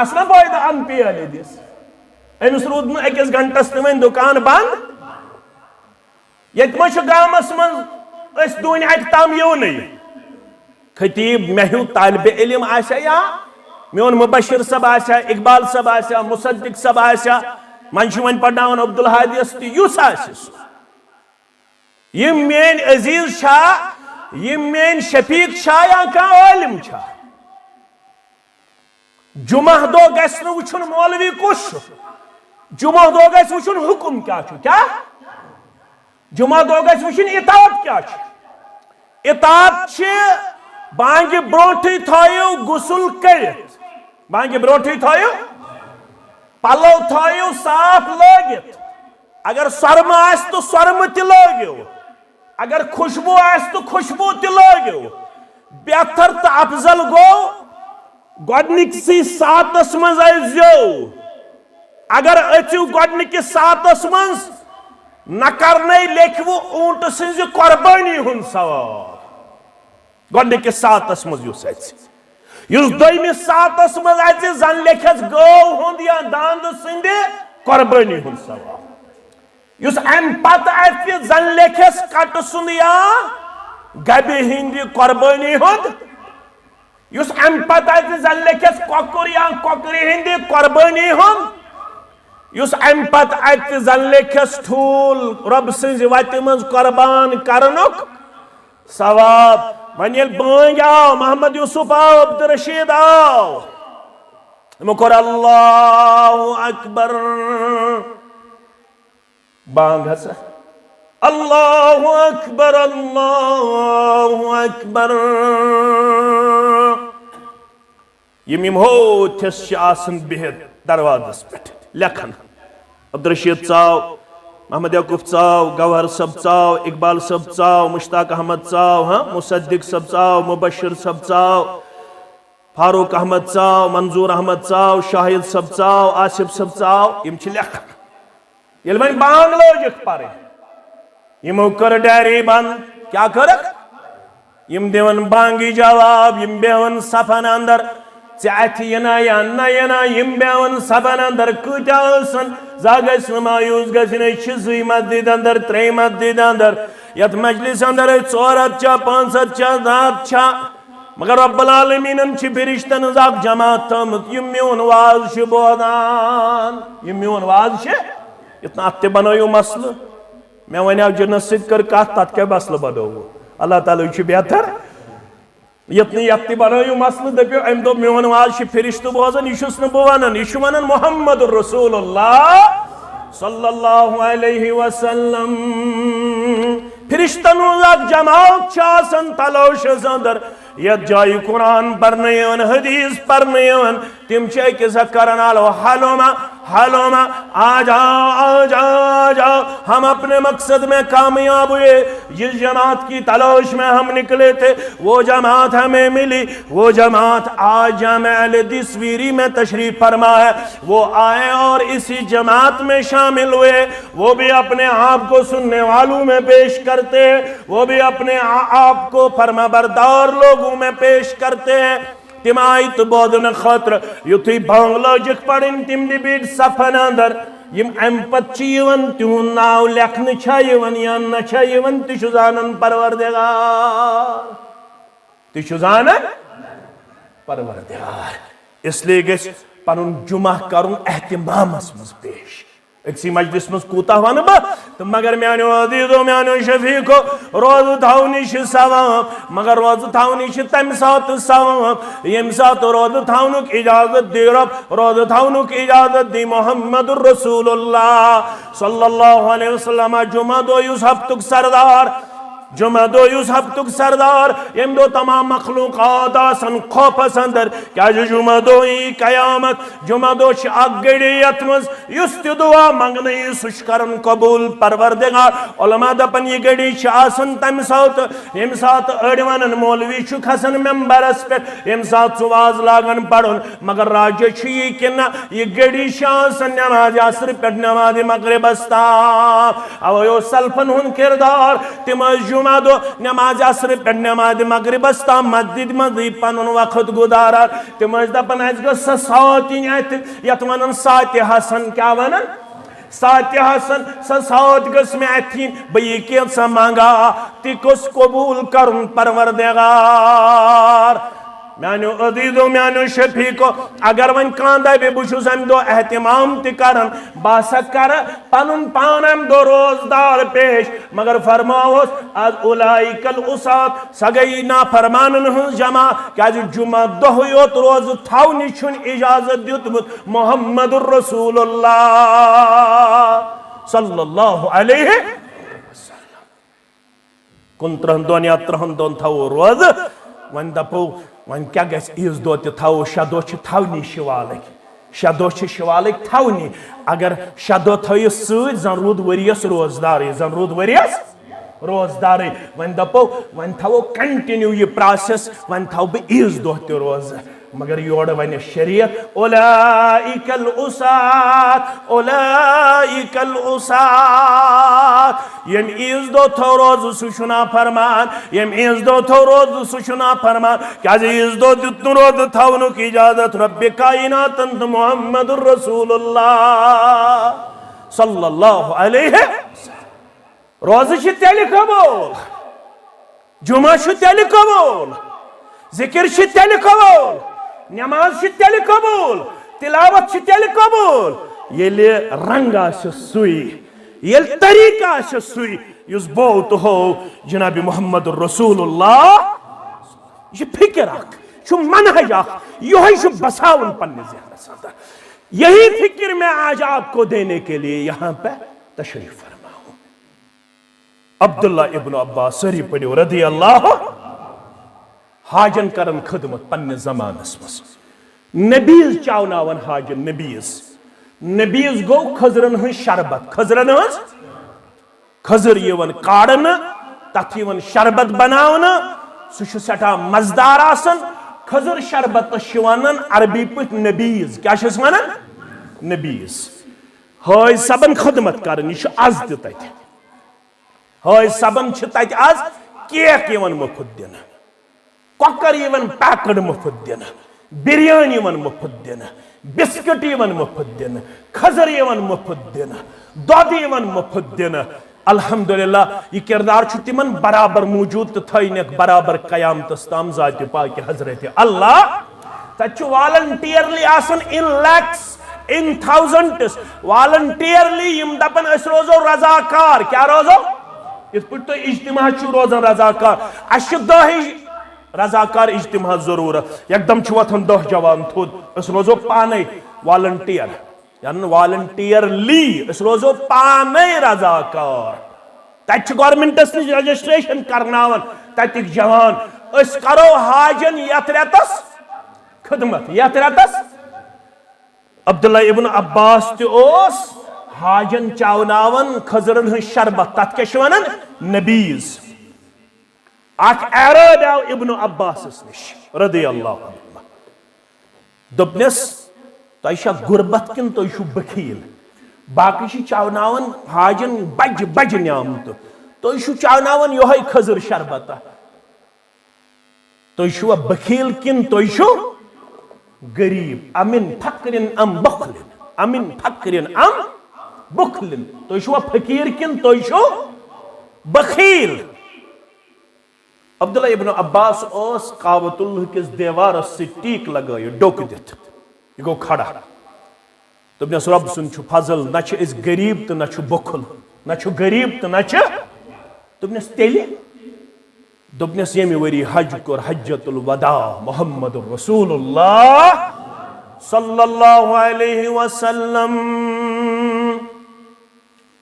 Speaker 1: آسنا فائدہ ہن پھی اہل حدیث امس رود نا اکس گھنٹس تہ وین دکان بند یت ما چھ گامس من اس دون اک تام یونی خطیب محو طالب علم آسا یا میون مبشر صاحب آسا اقبال صاحب آسا مصدق صاحب آسا منشون پڑھناون عبدالحادی استی یوس آسس یہ مین عزیز شاہ یہ مین شفیق شاہ یا کا عالم شاہ جمعہ دو گژھِ نہٕ وٕچھُن مولوی کُس چھُ جمعہ دو گژھِ وٕچھُن حکم کیا چھُ کیا جمعہ دو گژھِ وٕچھُن اطاعت کیا چھُ اطاعت چھِ بانگہِ برونٹھٕے تھٲیِو غسل کٔرِتھ بانگہِ برونٹھٕے تھٲیِو پلو تھٲیِو صاف لٲگِتھ اگر سۄرمہٕ آسہِ تہٕ سۄرمہٕ تہِ لٲگِو اگر خوشبو آسہِ تہٕ خوشبو تہِ لٲگِو بہتر تہٕ افضل گوٚو گۄڈنِکسٕے ساتس منٛز أژۍزیو اگر أژِو گۄڈنِکِس ساتس منٛز نہ کرنے لیکھوٕ اونٹہٕ سٕنزِ قۄربٲنی ہُنٛد ثواب گۄڈنِکِس ساتس منٛز یُس اژِ یُس دوٚیمِس ساتس منٛز اژِ زن لیکھٮ۪س گٲو ہُنٛد یا داندٕ سٕنٛدِ قۄربٲنی ہُنٛد ثواب یُس امہِ پتہٕ اژِ زن لیکھٮ۪س کٹہٕ سُنٛد یا گبہِ ہٕنٛدِ قۄربٲنی ہُنٛد یُس امہِ پتہٕ اژِ زن لیکھٮ۪س کۄکُر یا کۄکرِ ہٕنٛدِ قۄربٲنی ہُنٛد یُس امہِ پتہٕ اژِ زن لیکھٮ۪س ٹھوٗل رۄبہٕ سٕنٛزِ وتہِ منٛز قۄربان کرنُک ثواب وۄنۍ ییٚلہِ بٲنٛگۍ آو محمد یوٗسف آو عبدالرشیٖد آو یِمو کوٚر اللہ اکبر بانگ ہسا اللہ اکبر یِم ہوتھس چھِ آسان بِہِتھ دروازس پٮ۪ٹھ لیکھان عبدالرشیٖد ژاو محمد یعقوب ژاو گوہر صٲب ژاو اقبال صٲب ژاو مشتاق احمد ژاو مصدق صٲب ژاو مبشر صٲب ژاو فاروق احمد ژاو منظور احمد ژاو شاہد صٲب ژاو آصف صٲب ژاو یِم چھِ لیکھان ییٚلہِ وۄنۍ بانگ لٲجِکھ پرٕنۍ یِمو کٔر ڈیری بند کیٛاہ کٔرٕکھ یِم دِوان بانگہِ جواب یِم بیہوان صفن اندر ژےٚ اَتھِ یِنا یا نہ یِنا یِم بیہوان صفن اندر کۭتیاہ ٲسن زانٛہہ گژھِ نہٕ مایوٗس گژھِنۍ أسۍ چھِ زٕے مسجد اندر ترٛیٚیہِ مسجد اندر یتھ مجلس اندر أسۍ 400 چھا 500 چھا 100 چھا مگر رب العالمیٖنن چھِ فرشتن ہٕنٛز اکھ جماعت تھٲومٕژ یِم میون واز چھِ بوزان یِم میون واز چھِ اتنا اتھ تہِ بنٲیِو مسلہٕ مےٚ وَنیٛاو جِنس سۭتۍ کٔر کتھ تتھ کیٛاہ مسلہٕ بنووٕ اللہ تعالیٰ چھُ بہتر یتھ نہٕ یتھ تہِ بنٲیِو مسلہٕ دٔپِو أمۍ دوٚپ میون واز چھِ فرشتہٕ بوزان یہِ چھُس نہٕ بہٕ ونان یہِ چھُ ونان محمد رسول اللہ صلی اللہ علیہ وسلم فرشتن ہٕنٛز اکھ جماعت چھِ آسان تلوشس اندر یتھ جایہِ قرآن پرنہٕ یِوان حدیث پرنہٕ یِوان تِم چھِ أکِس اکھ کران آلو حلوما آ جاؤ ہم اپنے مقصد میں کامیاب ہوئے جس جماعت کی تلاش میں ہم نکلے تھے وہ جماعت ہمیں ملی وہ جماعت آج جامع اہل حدیث ویری میں تشریف فرما ہے وہ آئے اور اسی جماعت میں شامل ہوئے وہ بھی اپنے آپ کو سننے والوں میں پیش کرتے ہیں وہ بھی اپنے آپ کو فرما بردار لوگوں میں پیش کرتے ہیں تم آئی تو بودن خاطر یُتھُے بانگ لٲجِکھ پرٕنۍ تِم تہِ بیٖٹھۍ صفن اندر یِم امہِ پتہٕ چھِ یِوان تِہُنٛد ناو لیکھنہٕ چھا یِوان یا نہ چھا یِوان تہِ چھُ زانان پروردگار تہِ چھُ زانان پروردگار اسلیے گژھِ پنُن جمعہ کرُن احتمامس منٛز پیش أکسٕے مجلس منٛز کوٗتاہ ونہٕ بہٕ تہٕ مگر میانیو عزیٖزو میانیو شفیٖقو روزٕ تھاونٕے چھِ ثواب مگر روزٕ تھاونٕے چھِ تمہِ ساتہٕ ثواب ییٚمہِ ساتہٕ روزٕ تھاونُک اجازت دی رب روزٕ تھاونُک اجازت دی محمد رسول اللہ صلی اللہ علیہ وسلم جمعہ دۄہ یُس ہفتُک سردار جمعہ دۄہ یُس ہفتُک سردار ییٚمہِ دۄہ تمام مخلوقات آسن خوفس اندر کیٛازِ جمعہ دۄہ یی قیامت جمعہ دۄہ چھِ اکھ گھڑی یتھ منٛز یُس تہِ دعا منٛگنہٕ یی سُہ چھُ کران قبوٗل پروردگار علما دپان یہِ گھڑی چھِ آسان تمہِ ساتہٕ ییٚمہِ ساتہٕ أڑۍ ونان مولوی چھُ کھسان ممبرس پٮ۪ٹھ ییٚمہِ ساتہٕ سُہ واز لاگان پرُن مگر راجہ چھُ یہِ کہِ نہ یہِ گھڑی چھِ آسان نمازِ عصرٕ پٮ۪ٹھ نمازِ مغربس تام اوے اوس سلفن ہُنٛد کردار تِم ٲسۍ جمعہ دۄہ نماز عصرٕ پٮ۪ٹھ نمازِ مغربس تام مسجد منٛزٕے پنُن وقت گُزاران تِم ٲسۍ دپان اسہِ گٔژھ سۄ سات یِنۍ اتہِ یتھ ونان ساتہِ حسن کیٛاہ ونان ساتہِ حسن سۄ سات گٔژھ مےٚ اتہِ یِنۍ بہٕ یہِ کینٛژھا منگا تہِ گوٚژھ قبوٗل کرُن پروردگار میانو عزیزو میانو شفیقو اگر ون کاندہ بے بچوس ام دو احتمام تکرن باسا کر پنن پان ام دو روزدار پیش مگر فرماؤس از اولائک الاسات سگئی نا فرمانن ہن جمع کیا جمعہ دو یوت روز تھاونی چھن اجازت دیتمت محمد الرسول اللہ صلی اللہ علیہ وسلم کن ترہن دون یا ترہن دون تھاو روز ون دپو ون کیا گیس ایز دو تی تھاو شدو چھ تھاونی شوالک شدو چھ شوالک تھاونی اگر شدو تھوی سوچ زن رود وریس روزداری زن رود وریس روزداری ون دپو ون تھاو کنٹینیو یہ پراسس ون تھاو بے ایز دو تی روز مگر یوڑ ون شریعت اولائک الاسات اولائک الاسات یم ایز دو تھو روز سوشنا فرمان یم ایز دو تھو روز سوشنا فرمان کیا جی ایز دو دتن روز تھاونو کی اجازت رب کائنات انت محمد الرسول اللہ صلی اللہ علیہ روز چھ تیلی قبول جمعہ چھ تیلی قبول ذکر چھ تیلی قبول نماز چھ تیلی قبول تلاوت چھ تیلی قبول یلی رنگ آس سوئی یل طریقہ آس سوئی یس بوت ہو جناب محمد الرسول اللہ یہ فکر اخ چھو منہج اخ یہی چھو بساون پننے ذہن ساتھ یہی فکر میں آج آپ کو دینے کے لیے یہاں پہ تشریف فرما ہوں عبداللہ ابن عباس سری پڑھو رضی اللہ حاجن کرن خدمت پننے زمان اسمس نبیز چاوناون حاجن نبیز گو خزرن ہن شربت خزرن ہن خزر یون کارن تت یون شربت بناون سہ سٹھا مزدار آسن خزر شربت شوانن عربی پٹ نبیز کیا چھس ونان نبیز ہائے سبن خدمت کرن یہ آز تہ تت ہائے سبن چھ تت آز کیک یون مفت دن کۄکر یون پیکڈ مفت دن بریانی یون مفت دن بسکٹ یون مفت دن خزر یون مفت دن دود یون مفت دن الحمدللہ یہ کردار چھو تمن برابر موجود تھینک برابر قیامتس تام ذات پاک حضرت اللہ تچو والنٹیئرلی آسن ان لیکس ان تھاؤزنڈس والنٹیئرلی یم دپن اس روزو رضاکار کیا روزو اس پر تو اجتماع چھو روزن رضاکار اشدہی رضاکار اجتماع ضرورت یک دم چھواتن دہ جوان تھود اس روزو پانے والنٹیئر یعنی والنٹیئرلی اس روزو پانے رضاکار تیچ گورنمنٹس نش رجسٹریشن کرناون تیتک جوان اس کرو حاجن یتریتس خدمت یتریتس عبداللہ ابن عباس تی اوس حاجن چاوناون خزرن ہن شربت تت کیا شوانن نبیز اخ اعراب آو ابن عباس نش رضی اللہ عنہ دپنس تہ غربت کن تہ بخیل باقی چھ چاوناون حاجن بج بج نعمت تہ چاوناون یہے خزر شربت تہ بخیل کن تہ غریب امن فقرن ام بخلن امن فقرن ام بخلن تہ فقیر کن تہ بخیل عبداللہ ابن عباس اوس کعبۃ اللہ کس دیوارس سے ٹیک لگائے ڈوک دت یہ گو کھڑا دپنس رب سن چھ فضل نہ چھ اس غریب تو نہ چھ بخل نہ چھ غریب تو نہ چھ دپنس تیلی دپنس یمی وری حج کور حجۃ الوداع محمد رسول اللہ صلی اللہ علیہ وسلم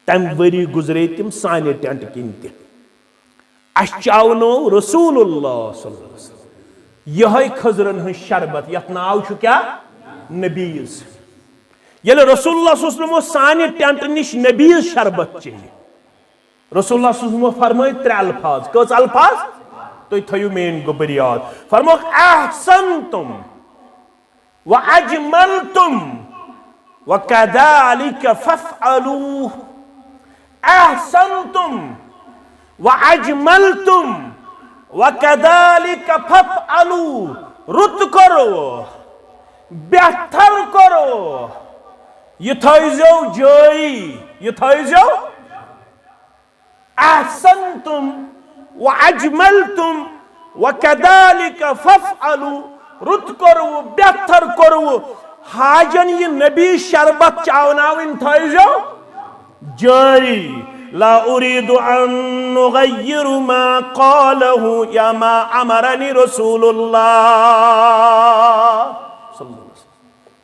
Speaker 1: تم وری گزرے تم سانے ٹینٹ کن تہ اشچاونو رسول اللہ صلی اللہ علیہ وسلم یہ خزرن ہن شربت یت ناو چھ کیا نبیز یل رسول اللہ صلی اللہ علیہ وسلم سانے ٹینٹ نش نبیز شربت چاہیے رسول اللہ صلی اللہ علیہ وسلم فرمائے ترے الفاظ کس الفاظ تو تھیو مین گو بریاد فرمو احسنتم واجملتم وکذالک فافعلوا احسنتم وَعَجْمَلْتُمْ وَكَذَلِكَ فَافْعَلُوا رُت کرو بہتر کرو یہ تھائیزو جائی یہ تھائیزو احسنتم وَعَجْمَلْتُمْ وَكَذَلِكَ فَافْعَلُوا رت کرو بہتر کرو حاجن یہ نبی شربت چاوناوین تھائیزو جاری لا اريد ان نغير ما قاله يا ما امرني رسول الله صلی اللہ علیہ وسلم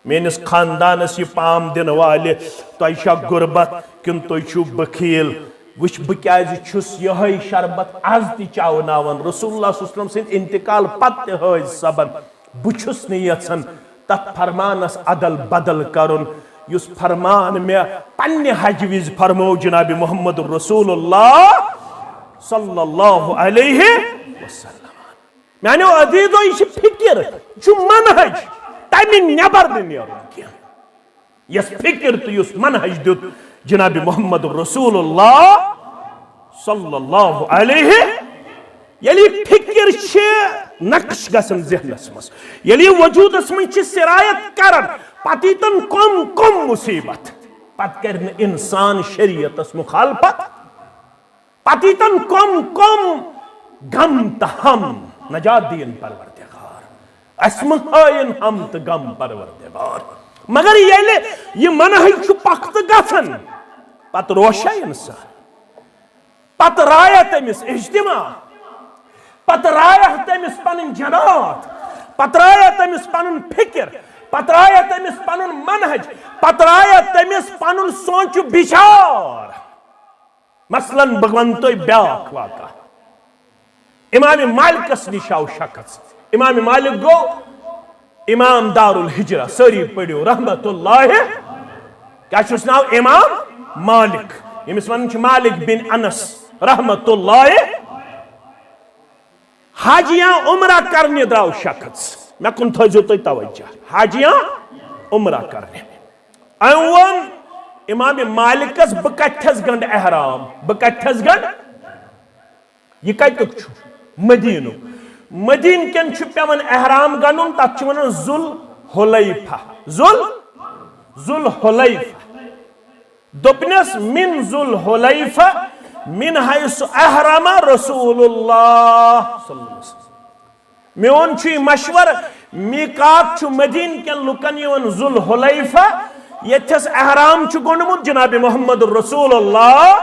Speaker 1: میانس خاندانس یہ پام دن والے تہ غربت کن تہ بخیل وچ بکیاز چھس یہ شربت آز تہ چاوناون رسول اللہ صلی اللہ علیہ وسلم سند انتقال پتہ حج سبن بچھس نہ یژھان تت فرمانس عدل بدل کرن یس فرمان میں پنہ حج وز فرمو جناب محمد رسول اللہ صلی اللہ علیہ وسلم میانو عزیزو یہ فکر یہ منہج تمہ نبر نیرن کی یس فکر تو یس منہج دیت جناب محمد رسول اللہ صلی اللہ علیہ یلی فکر نقش گسن ذہنس مس یلی وجودس من سرایت کرن پتیتن کم مصیبت پت کر انسان شریعت مخالفت پتیتن کم غم تہم نجات دین پروردگار اسم ہائن ہم تو غم پروردگار مگر یہ منہج پخت گھن پت روشا انسان پت رایا تمس اجتماع پت رایا تمس پن جنات پت رایا تمس پن فکر پت رایا تمس پن منہج پت رایا تمس پن سوچ بچار مثلا بگون تو بیاکھ واقع امام مالکس نش آو شخص امام مالک گو امام دار الحجرہ سری پڑھو رحمت اللہ کیا چھس ناو امام مالک یمس ونان چھ مالک بن انس رحمت اللہ حاجیاں عمرہ کرنے دراو شخص میں کن تھوزو تو توجہ حاجیاں عمرہ کرنے ایون امام مالکس بکتھس گنڈ احرام بکتھس گنڈ یہ کتک چھو مدینو مدین کن چھ پیون احرام گنڈن تک چھ ونان ذل حلیفہ ذل حلیفہ دپنس من ذل حلیفہ من حیث احرم رسول اللہ صلی اللہ علیہ وسلم میون چھ مشور میقات چھ مدین کن لکن یون ذل حلیفہ یتھس احرام چھ گنڈمت جناب محمد رسول اللہ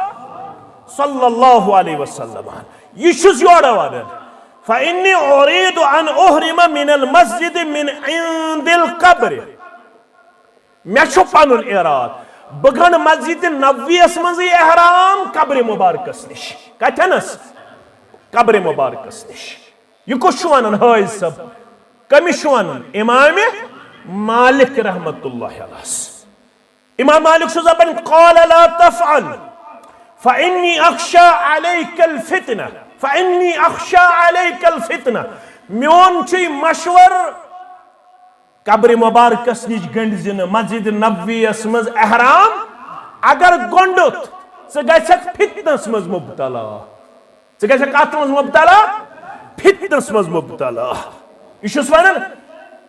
Speaker 1: صلی اللہ علیہ وسلم یہ چھس یوڑا ونان فإني أريد أن أحرم من المسجد من عند القبر میں چھو پانون اراد بگن مسجد نبوی اسمزی احرام قبر مبارکس نش کتنس قبر مبارکس نش یہ کچھ شوانن حائز سب کمی شوانن امام مالک رحمت اللہ علیہ امام مالک سوزبن قال لا تفعل فإني أخشى عليك الفتنة فإني أخشى عليك الفتنة میون چھ مشور قبر مبارکس نش گنڈزن مسجد نبوی اسمز احرام اگر گنڈت ژٕ گژھکھ فتنس مز مبتلا ژٕ گژھکھ کتھ مز مبتلا فتنس مز مبتلا یہ چھس ونان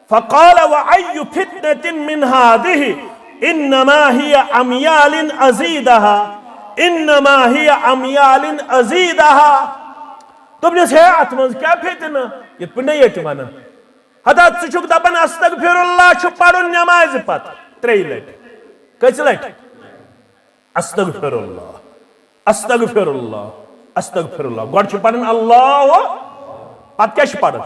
Speaker 1: فقال وأي فتنة من هذه إنما هي أميال أزيدها إنما هي أميال أزيدها تبنیس ہے اتمنز کیا فتنہ یہ پنہ یہ ونان حضرت ژٕ دپان استغفر اللہ چھ پڑھن نماز پت ترٛیٚیہِ لٹہِ کٔژِ لٹہِ استغفر اللہ استغفر اللہ استغفر اللہ گۄڈٕ چھ پڑھن اللہ پت کیا چھ پڑھن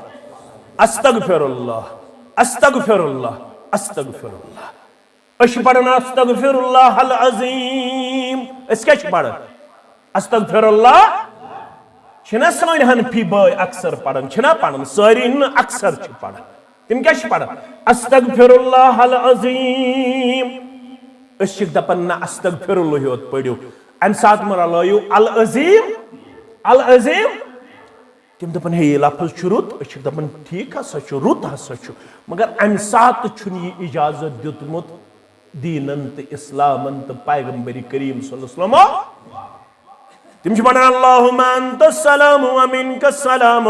Speaker 1: استغفر اللہ استغفر اللہ استغفر اللہ أش پڑھن استغفر اللہ العظیم اس کیا چھ پڑھن استغفر اللہ چھنا سوین حنفی بھائی اکثر پڑھن چھنا پڑھن ساری اکثر چھ پڑھن تم کیا چھ پڑھن استغفر اللہ العظیم اس چھ دپن نہ استغفر اللہ یوت پڑھو ام سات مر لایو العظیم العظیم تم دپن ہے یہ لفظ چھ رت اس چھ دپن ٹھیک ہسا چھ رت ہسا چھ مگر ام سات چھن یہ اجازت دیتمت دینن تہ اسلامن تہ پیغمبر کریم صلی اللہ علیہ وسلم تم چھ پڑھن اللہم انت السلام ومنک السلام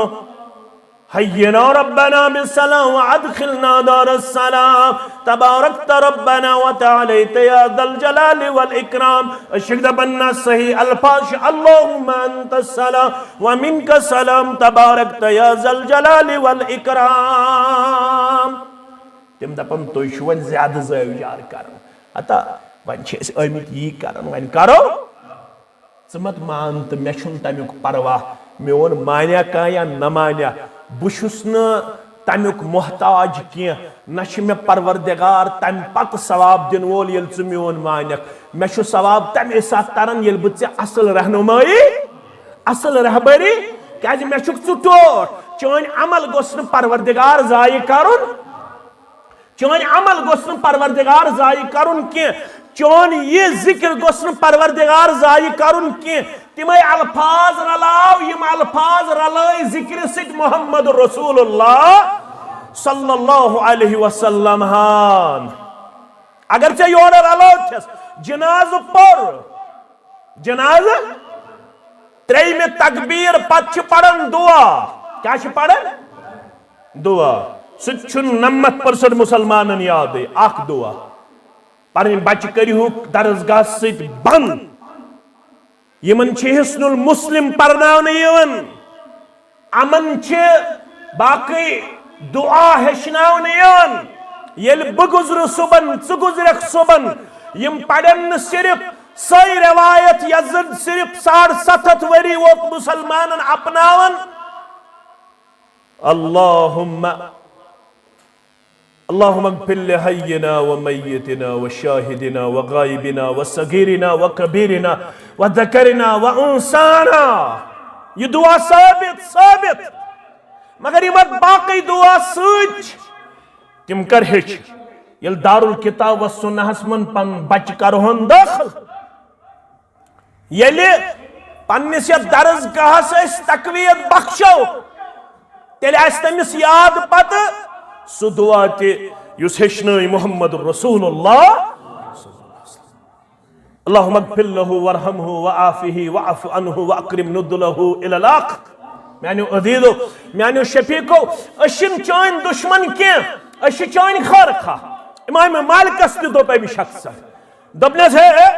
Speaker 1: حینا ربنا بالسلام وادخلنا دار السلام تبارکت ربنا وتعالیت یا ذا الجلال والاکرام اشک دپنا صحیح الفاظ اللہم انت السلام ومنک السلام تبارکت یا ذا الجلال والاکرام
Speaker 2: تم دپن تُہۍ چھِو وۄنۍ زیادٕ زٲوِجار کران ہتا وۄنۍ چھِ أسۍ آمٕتۍ یی کران وۄنۍ کرو ژٕ مت مان تہٕ مےٚ چھُنہٕ تمیُک پرواہ میون مانیا کانٛہہ یا نہ مانیا بہٕ چھُس نہٕ تمیُک محتاج کینٛہہ نہ چھِ مےٚ پروردگار تمہِ پتہٕ ثواب دِنہٕ وول ییٚلہِ ژٕ میون مانکھ مےٚ چھُ ثواب تمے ساتہٕ تران ییٚلہِ بہٕ ژےٚ اصل رہنمٲیی اصل رہبری کیازِ مےٚ چھُکھ ژٕ ٹوٹھ چٲنۍ عمل گوٚژھ نہٕ پروردگار ضایع کرُن چٲنۍ عمل گوٚژھ نہٕ پروردگار ضایع کرُن کینٛہہ چون یہ ذکر گوٚژھ نہٕ پروردگار ضایع کرُن کینٛہہ تمے الفاظ رلاو یم الفاظ رلٲے ذکر سۭتۍ محمد رسول اللہ صلی اللہ علیہ وسلم ہان اگر ژےٚ یورٕ رلوتھس جنازٕ پوٚر جنازٕ ترٛیٚیمہِ تکبیٖر پتہٕ چھِ پران دعا کیٛاہ چھِ پران دعا سُہ تہِ چھُنہٕ 90% مُسلمانن یادٕے اکھ دعا پنٕنۍ بچہِ کٔرِہُکھ درسگاہ سۭتۍ بنٛد یمن چھِ حسن المسلم پرناونہٕ یِوان یِمن چھِ باقٕے دعا ہیٚچھناونہٕ یِوان ییٚلہِ بہٕ گُزرٕ صُبحن ژٕ گُزرکھ صُبحن یم پرن نہٕ صرف سۄے روایت یۄس زن صرف 750 ؤری ووت مسلمانن اپناون اللهم اغفر لحينا وميتنا وشاهدنا وغائبنا وصغيرنا وكبيرنا وذكرنا وانثانا یہ دعا ثابت مگر یمن باقی دعا سۭتۍ تم کر ہیٚچھ ییٚلہِ دارالکتاب و سنہس من پن بچہ کرہون داخل ییٚلہِ پننس یتھ درسگاہس أسۍ تقویت بخشو تیٚلہِ آسہِ تٔمِس یاد پتہٕ سُہ دعا تہِ یُس ہیٚچھنٲے محمد رسول اللہ اللهم اغفر له وارحمه وعافه واعف عنه واكرم نزله الى الاخر میانیو عزیزو میانیو شفیقو اشن چٲنۍ دشمن کینٛہہ أسۍ چھِ چٲنۍ خٲر خواہ امام مالکس تہِ دوٚپ أمۍ شخص دوٚپنس ہے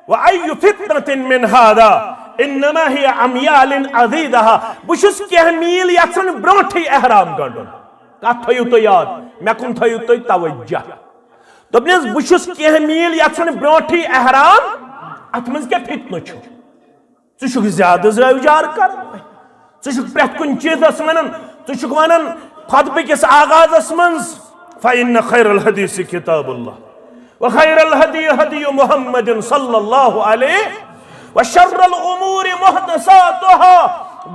Speaker 2: وأي فتنة من هذا انما هي عميال عديدها بہٕ چھُس کینٛہہ میٖل یژھان برونٛٹھٕے احرام گنڈُن کتھ تھٲیِو تُہۍ یاد مےٚ کُن تھٲیِو تُہۍ توجہ دوٚپنس بہٕ چھُس کینٛہہ میٖل یژھان برونٛٹھٕے احرام اتھ منٛز کیٛاہ فتنہٕ چھُ ژٕ چھُکھ زیادٕ زٲوجار کران ژٕ چھُکھ پرٛٮ۪تھ کُنہِ چیٖزس ونان ژٕ چھُکھ ونان خطبہٕ کِس آغازس منٛز فإن خير الحديث كتاب الله وخير الهدي هدي محمد صلى الله عليه وشر الأمور محدثاتها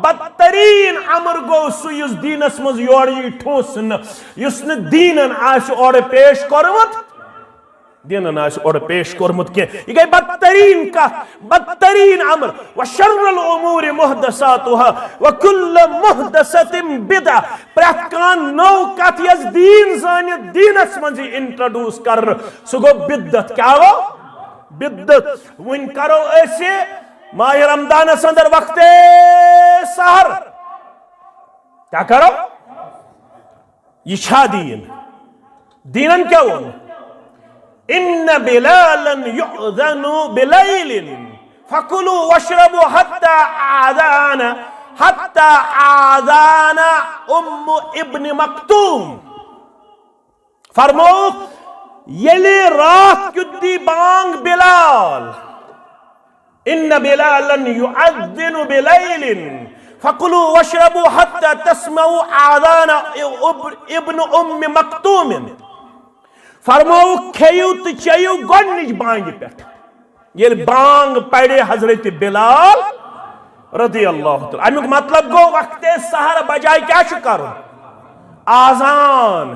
Speaker 2: بدترین امر گو سُہ یُس دیٖنس منٛز یورٕ یی ٹھوسنہٕ یُس نہٕ دیٖنن آسہِ اورٕ پیش کوٚرمُت دیٖنن آسہِ اورٕ پیش کوٚرمُت کینٛہہ یہِ گٔے بدترین کتھ بدترین امر وشر الأمور محدثاتها وكل محدثة بدعة پرٛٮ۪تھ کانٛہہ نٔو کتھ یۄس دیٖن زٲنِتھ دیٖنس منٛز یی انٹرڈیوس کرنہٕ سُہ گوٚو بدعت کیٛاہ گوٚو بدعت وۄنۍ کرو أسۍ ماہ رمضانس اندر وقت سحر کیا کرو یہ چھا دین دینن کیا وون ان بلالا يؤذن بليل فكلوا واشربوا حتى آذان ابن مکتوم فرمو یلی رات کیُتھ دی بانگ بلال ان بلالا يؤذن بليل فكلوا واشربوا حتى تسمعوا آذان ابن مکتوم فرمو کھیو تو چیو گۄڈنِچ بانگہِ پٮ۪ٹھ ییٚلہِ بانگ پرِ حضرت بلال رضی اللہ تعالیٰ امیُک مطلب گوٚو وقت سحر بجائے کیٛاہ چھُ کرُن آذان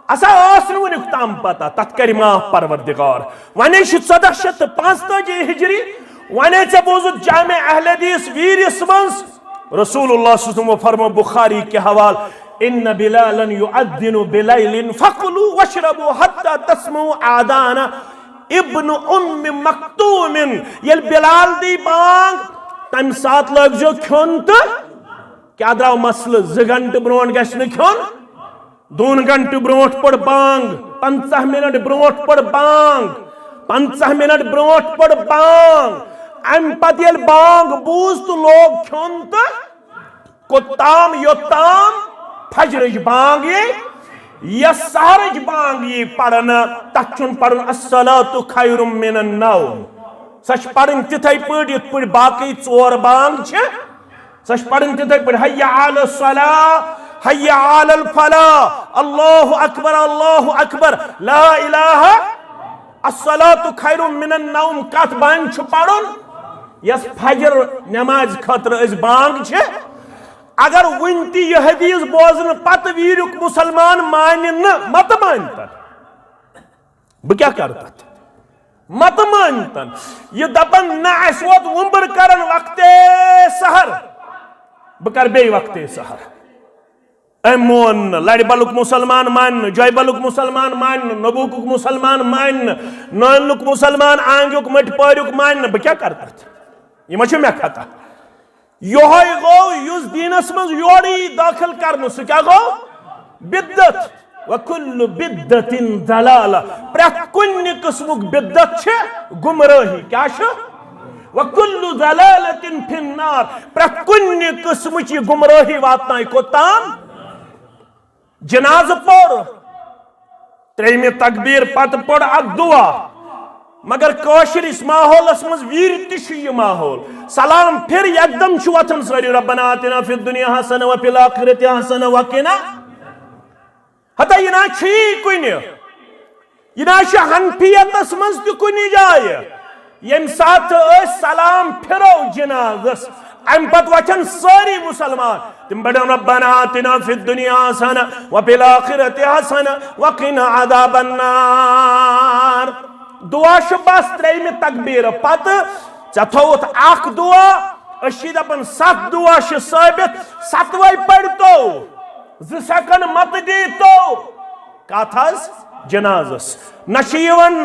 Speaker 2: اسا ٲس نہٕ وُنیُک تام پتہ تتھ کرِ معاف پروردگار وۄنۍ چھُ 1445 ہجری ونے ژےٚ بوٗزُتھ جامع اہل حدیث ویٖرِس منٛز رسول اللہ صلی اللہ علیہ وسلم فرمو بخاری کے حوال ان بلالا يؤذن بليل فكلوا واشربوا حتى تسمعوا آذان ابن مکتوم ییٚلہِ بلال دی بانگ تمہِ ساتہٕ لٲگزیو کھیوٚن تہٕ کیٛاہ درٛاو مسلہٕ 2 گنٹہٕ برونٛٹھ گژھِ نہٕ کھیوٚن 2 گنٹہٕ برونٛٹھ پٔر بانگ 15 منٹ برونٛٹھ پٔر بانگ 15 منٹ برونٛٹھ پٔر بانگ امہِ پتہٕ ییٚلہِ بانگ بوٗز تہٕ لوگ کھیوٚن تہٕ کوٚتام یوٚتام فجرٕچ بانگ یی یس سہرج بانگ یہ پڑھنا تک چھن پڑھن الصلاۃ خیر من النوم سچ پڑھن تتھے پٲٹھۍ یِتھ پٲٹھۍ باقی ژور بانگ چھِ سچ پڑھن تتھے پٲٹھۍ حی علی الصلاۃ حی علی الفلاح اللہ اکبر لا الہ الصلاۃ خیر من النوم کت بانگ چھ پڑھن یس فجر نماز خاطر اس بانگ چھ اگر ون تی یہ حدیث بوزن پت ویرک مسلمان مانن مت مانتن بہ کیا کر پت مت مانتن یہ دپن نہ اس وقت ومبر کرن وقت سحر بہ کر بے وقت سحر اے مون لڑ بلک مسلمان مان جوی بلک مسلمان مان نبوک مسلمان مان نانک مسلمان آنگیک مٹ پاریک مان بہ کیا کر پت یہ مچھ میں کھتا یہ گو یس دینس مز یوری داخل کرنے سہ کیا گو بدت وکل بدت ضلالہ پریت کن قسمک بدت چھ گمراہی کیا چھ وکل ضلالۃ فی النار پریت کن قسمچ گمراہی واتنائے کوتام جناز پور تریمی تکبیر پت پڑ اک دعا مگر کوشر اس ماحول اسمز ویر تشو یہ ماحول سلام پھر یکدم چھو وطن سوری ربنا آتنا فی الدنیا حسن و فی الاخرت حسن وقنا حتی یہ نا چھی کنی یہ نا چھ حنفیت اسمز تی کنی جائے یم ساتھ اس سلام پھرو جنازس ام پت وچن ساری مسلمان تم بڑھن ربنا آتنا فی الدنیا حسن و فی الاخرت حسن وقنا عذاب النار دعا بس تریمہ تکبیر پت ثوت اخ دعا اشید اپن 7 دعا ثابت 7وے پڑھ تو 2 سیکنڈ مت دی تو کاتھاز جنازس نشیون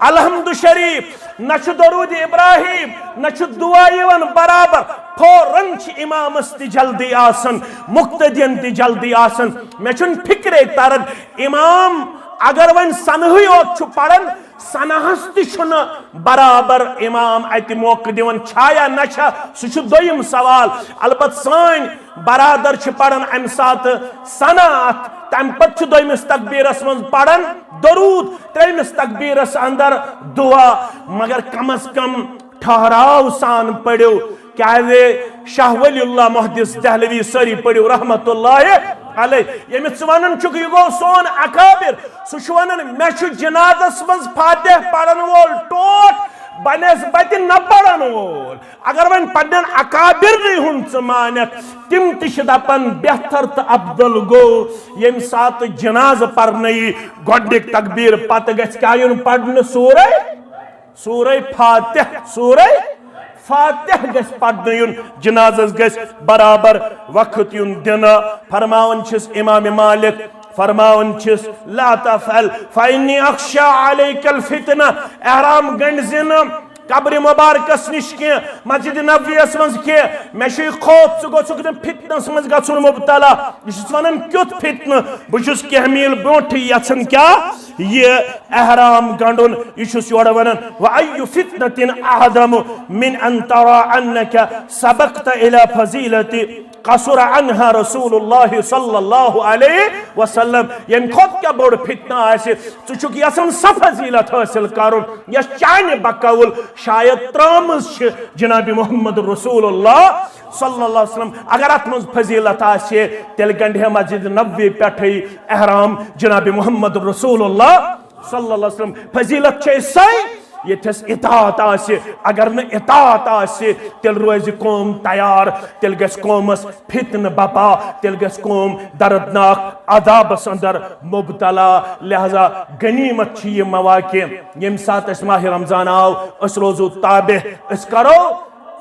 Speaker 2: الحمد شریف نش درود ابراہیم نش دعا یون برابر فوراً امامس تی جلدی آسن مقتدین تی جلدی آسن میں چھن فکرے تارن امام اگر ون سنہی اوت چھو پڑھن سنہس تی چھن برابر امام ایتی موقع دیون چھایا نچھا سچو دویم سوال البت سائن برادر چھ پڑھن ام سات سنات تم پت چھ دویمس تکبیرس من پڑھن درود تریمس تکبیرس اندر دعا مگر کم از کم ٹھہراؤ سان پڑھو کیا شاہ ولی اللہ محدث دہلوی سری پڑھو رحمت اللہ علیہ یہ ونان چھ یہ گو سون اکابر سہ ونان مے چھ جنازس مز فاتح پڑھن وول ٹوٹ بنسبت نہ پڑھن وول اگر ون پنن اکابر ہن ژ مانت تم تش دپن بہتر تو افضل گو یم سات جناز پرنئی گۄڈنِک تکبیر پتہ گژھِ کیا یُن پڑھنہٕ سورہ فاتح سورہ فاتح گس پڑھنے یون جنازس گس برابر وقت یون دینا فرماون چھس امام مالک فرماون چھس لا تفعل فإني أخشى عليك الفتنة احرام گنڈزن قبر مبارکس نش کی مسجد نبویس مز کی میں چھ خوف ژٕ گوژھُکھ نہٕ فتنس مز گژھُن مبتلا یہ چھُس ونان کیُتھ فتنہٕ بہٕ چھُس کینٛہہ میٖل برونٛٹھٕے یژھان کیٛاہ یہ احرام گنڈُن یہ چھُس یورٕ ونان وأي فتنة أعظم من أن ترى أنك سبقت إلى فضيلة قصر عنها رسول الله صلى الله عليه وسلم یم کھۄت کیٛاہ بوٚڑ فتنہ آسہِ ژٕ چھُکھ یژھان سۄ فضیلت حٲصِل کرُن یۄس چانہِ بقول شاید ترامز چھ جناب محمد رسول اللہ صلی اللہ علیہ وسلم اگر ات مز فضیلت آسے تیل گنڈ ہے مسجد نبوی پٹھے احرام جناب محمد رسول اللہ صلی اللہ علیہ وسلم فضیلت چھ سائی یہ تھس اطاعت آسے اگر نہ اطاعت آسے تیل روز قوم تیار تیل گس قومس فتن بپا تیل گس قوم دردناک عذابس اندر مبتلا لہذا غنیمت چھ یہ مواقع یم سات اس ماہ رمضان آو اس روزو تابع اس کرو